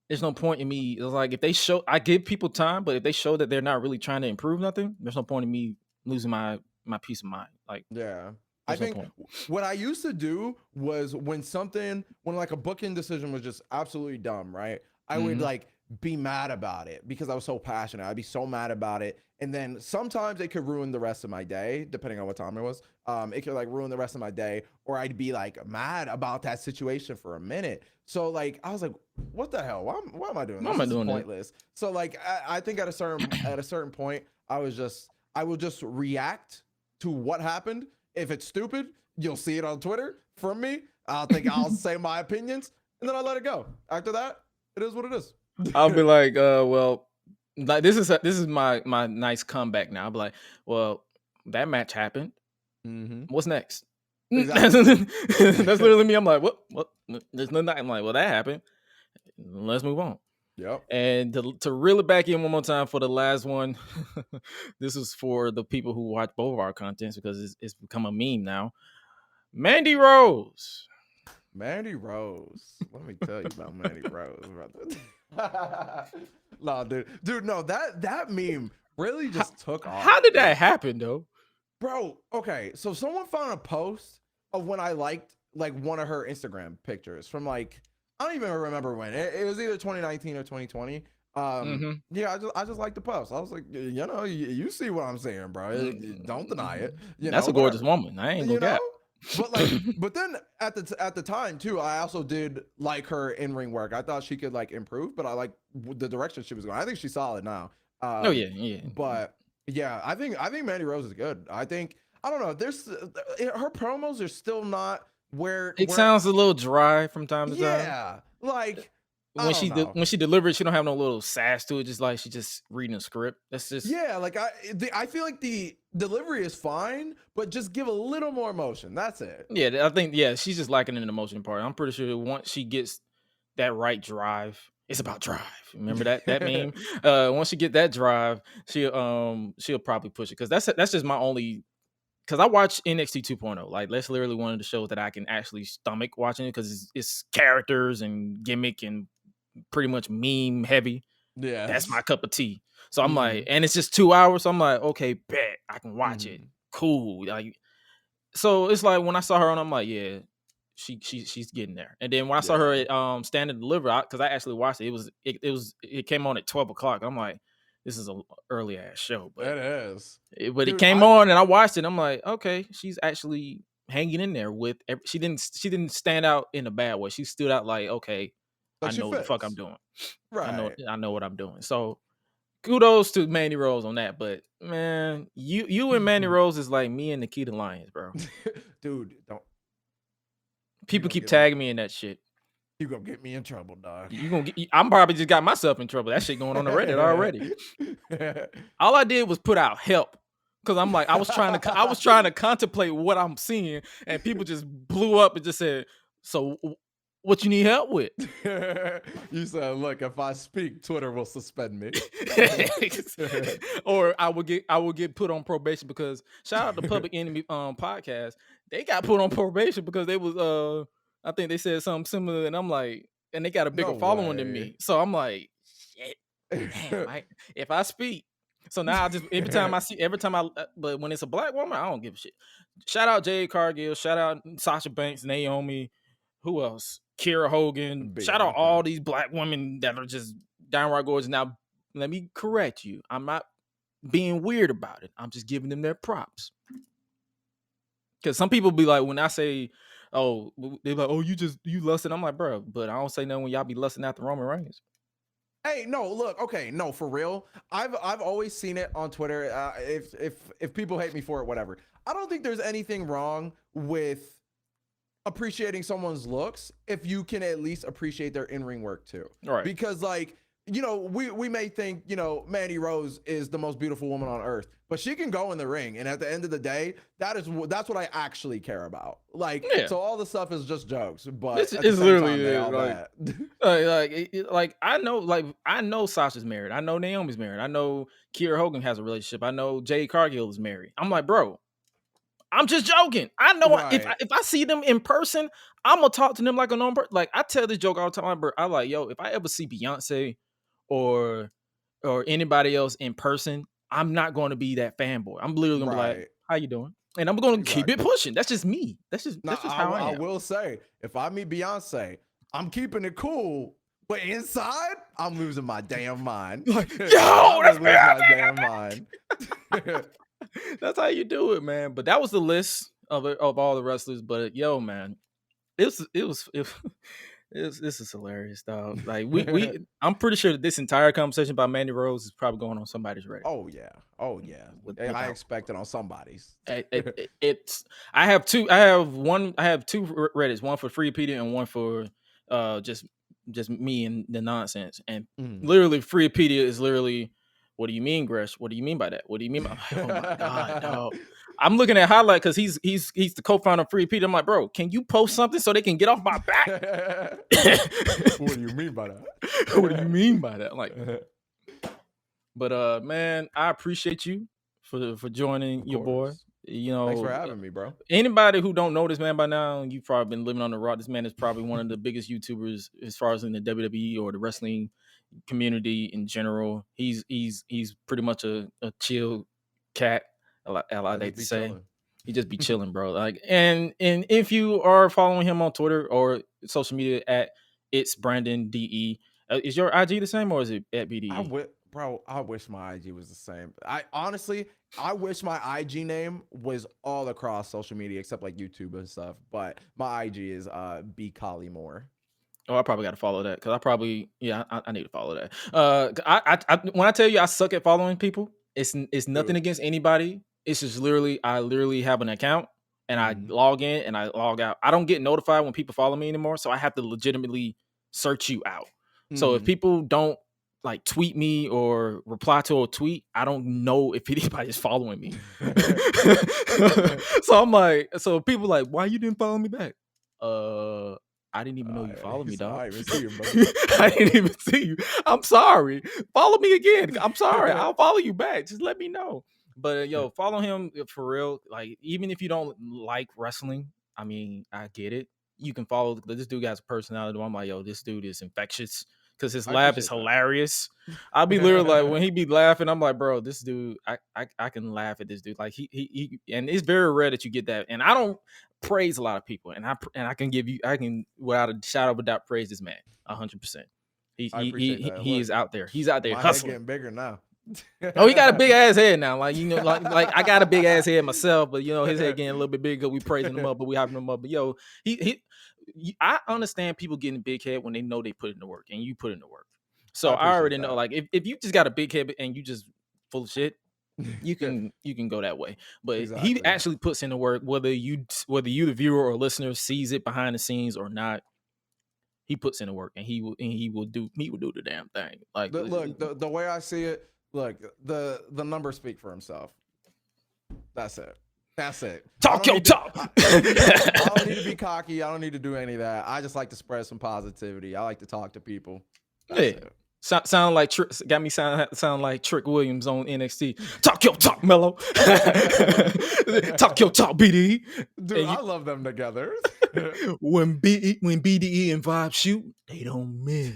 there's no point in me. It's like if they show, I give people time, but if they show that they're not really trying to improve nothing, there's no point in me losing my peace of mind. Like Yeah. I there's no think point. what I used to do was when like a booking decision was just absolutely dumb, right? I would Mhm. like be mad about it because I was so passionate. I'd be so mad about it. And then sometimes it could ruin the rest of my day, depending on what time it was. It could like ruin the rest of my day, or I'd be like mad about that situation for a minute. So like I was like, what the hell? Why am I doing Why this? am I This is doing that? pointless. So like I think at a certain point, I will just react to what happened. If it's stupid, you'll see it on Twitter from me. I'll say my opinions, and then I'll let it go. After that, it is what it is. I'll be like, well, like this is my nice comeback now. I'll be like, well, that match happened. Mm-hmm. What's next? Exactly. That's literally me. I'm like, what? There's nothing. I'm like, well, that happened. Let's move on. Yep. And to reel it back in one more time for the last one, this is for the people who watch both of our contents because it's become a meme now. Mandy Rose. Mandy Rose. Let me tell you about Mandy Rose, brother. No, dude, no, that meme really just took off. How did dude. that happen though? Bro, okay, so someone found a post of when I liked like one of her Instagram pictures from like I don't even remember when. It was either 2019 or 2020. Yeah, I just liked the post. I was like, you know, you see what I'm saying, bro. Don't deny it. You That's know, a gorgeous whatever. woman. I ain't You gonna know, cap. but like, but then at the time too, I also did like her in ring work. I thought she could like improve, but I like the direction she was going. I think she's solid now. Oh yeah. But yeah, I think Mandy Rose is good. I don't know. There's her promos are still not where It sounds a little dry from time to time. yeah, like I When don't know. when she delivers, she don't have no little sass to it. Just like she just reading a script. That's just Yeah, like I feel like the delivery is fine, but just give a little more emotion. That's it. yeah. I think she's just lacking in the emotion part. I'm pretty sure once she gets that right drive, it's about drive. Remember that meme? Once she get that drive, she'll probably push it because that's just my only. Because I watch NXT 2.0, like that's literally one of the shows that I can actually stomach watching it because it's characters and gimmick and pretty much meme heavy. Yeah, That's my cup of tea. So I'm like, Mhm. and it's just 2 hours. So I'm like, okay, bet I can watch it. Mhm. Cool. Like, so it's like when I saw her on, I'm like, yeah, she's getting there. And then when I saw her at Stand and Deliver, because I actually watched it, it came on at 12:00. I'm like, this is a early ass show, but It is. but it Dude, came on and I watched it. And I'm like, okay, she's actually hanging in there with. She didn't stand out in a bad way. She stood out like, okay, I Like she know what the fuck I'm fits. doing. Right. I know what I'm doing. So kudos to Mandy Rose on that. But man, you and Mandy Rose is like me and Nikita Lyons, bro. Dude, don't People gonna keep get me- tagging me in that shit. you gonna get me in trouble, dog. I'm probably just got myself in trouble. That shit going on the Reddit already. All I did was put out help. Cause I'm like, I was trying to contemplate what I'm seeing, and people just blew up and just said, "So, what you need help with?" You said, "Look, if I speak, Twitter will suspend me." Or I will get put on probation because shout out to Public Enemy podcast. They got put on probation because they was I think they said something similar, and I'm like, and they got a bigger No following than way. me. So I'm like, shit, damn, if I speak. So now I just every time I but when it's a black woman, I don't give a shit. Shout out Jade Cargill, shout out Sasha Banks, Naomi, who else? Kira Hogan. Shout out Bianca. all these black women that are just downright gorgeous. Now, let me correct you. I'm not being weird about it. I'm just giving them their props. Because some people be like, when I say, oh, they're like, oh, you lusting. I'm like, bro, but I don't say nothing when y'all be lusting after Roman Reigns. Hey, no, look, okay, no, for real. I've always seen it on Twitter. If people hate me for it, whatever. I don't think there's anything wrong with appreciating someone's looks if you can at least appreciate their in-ring work too. Right. Because like, you know, we may think, you know, Mandy Rose is the most beautiful woman on earth, but she can go in the ring, and at the end of the day, that's what I actually care about. Like, so all the stuff is just jokes, but It's literally like I know Sasha's married. I know Naomi's married. I know Kiera Hogan has a relationship. I know Jade Cargill is married. I'm like, bro, I'm just joking. I know if I see them in person, I'm gonna talk to them like a normal person. Like, I tell this joke all the time. I'm like, yo, if I ever see Beyonce or anybody else in person, I'm not going to be that fanboy. I'm literally gonna be like, how you doing? And I'm going to keep it pushing. That's just me. That's just how I am. I will say, if I meet Beyonce, I'm keeping it cool, but inside, I'm losing my damn mind. Like, yo, that's my damn mind. That's how you do it, man. But that was the list of all the wrestlers. But yo, man, this is hilarious, dog. Like I'm pretty sure that this entire conversation about Mandy Rose is probably going on somebody's radar. Oh yeah. I expect it on somebody's. I have two Reddits, one for Freepedia and one for just me and the nonsense. And literally Freepedia is literally, what do you mean, Gresh? What do you mean by that? What do you mean by oh my god, dog. I'm looking at highlight because he's the co-founder of Freepedia. I'm like, bro, can you post something so they can get off my back? What do you mean by that? What do you mean by that? I'm like, but man, I appreciate you for joining your boy. You know, thanks for having me, bro. Anybody who don't know this man by now, you've probably been living on the rock. This man is probably one of the biggest YouTubers as far as in the WWE or the wrestling community in general. He's pretty much a chill cat. I like to say chilling. He just be chilling, bro. Like, and if you are following him on Twitter or social media at it's BrandonDE, is your IG the same or is it at BDE? Bro, I wish my IG was the same. I wish my IG name was all across social media except like YouTube and stuff. But my IG is B Collymore. Oh, I probably got to follow that because I need to follow that. I when I tell you I suck at following people, it's nothing against anybody. It's just I literally have an account and I log in and I log out. I don't get notified when people follow me anymore, so I have to legitimately search you out. So if people don't like tweet me or reply to a tweet, I don't know if anybody's following me. So I'm like, so people like, why you didn't follow me back? I didn't even know you followed me, dog. I didn't even see you, bro. I didn't even see you. I'm sorry. Follow me again. I'm sorry. I'll follow you back. Just let me know. But yo, follow him for real. Like, even if you don't like wrestling, I mean, I get it. You can follow this dude got a personality. I'm like, yo, this dude is infectious because his laugh is hilarious. I'll be literally like, when he be laughing, I'm like, bro, this dude, I can laugh at this dude. Like he and it's very rare that you get that. And I don't praise a lot of people, and I can without a shadow of a doubt praise this man 100%. He is out there. He's out there hustling. Getting bigger now. Oh, he got a big ass head now. Like, you know, like I got a big ass head myself, but you know, his head getting a little bit bigger. We praising him up, but we hyping him up. But yo, I understand people getting big head when they know they put in the work, and you put in the work. So I already know, like, if you just got a big head and you just full of shit, you can go that way. But he actually puts in the work, whether you the viewer or listener sees it behind the scenes or not. He puts in the work, and he will do the damn thing. Like, look, the way I see it. Look, the numbers speak for himself. That's it. Talk your talk. I don't need to be cocky. I don't need to do any of that. I just like to spread some positivity. I like to talk to people. That's it. Sound like got me sound like Trick Williams on NXT. Talk your talk, Mello. Talk your talk, BDE. Dude, I love them together. when BDE and VYBE shoot, they don't miss.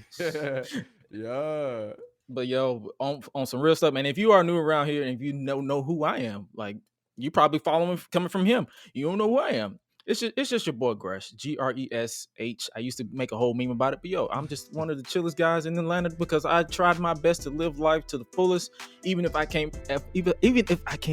Yeah. But yo, on some real stuff, and if you are new around here and if you know who I am, like, you probably following coming from him. You don't know who I am. It's just your boy Gresh, Gresh. I used to make a whole meme about it, but yo, I'm just one of the chillest guys in Atlanta because I tried my best to live life to the fullest, even if I can't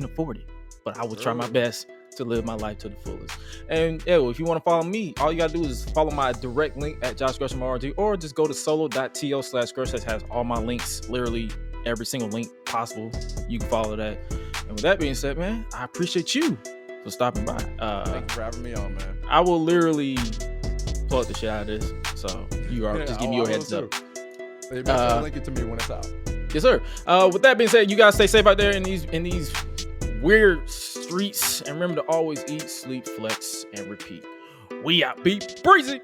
afford it. But I will try my best to live my life to the fullest. And if you want to follow me, all you gotta do is follow my direct link at Josh Gresham RD, or just go to solo.to/Gresh. That has all my links, literally every single link possible. You can follow that. And with that being said, man, I appreciate you for stopping by. Thank you for having me on, man. I will literally plug the shit out of this, so you are just give me your heads up. They better link it to me when it's out. Yes, sir. With that being said, you guys stay safe out there in these weird streets, and remember to always eat, sleep, flex, and repeat. We out, beat breezy.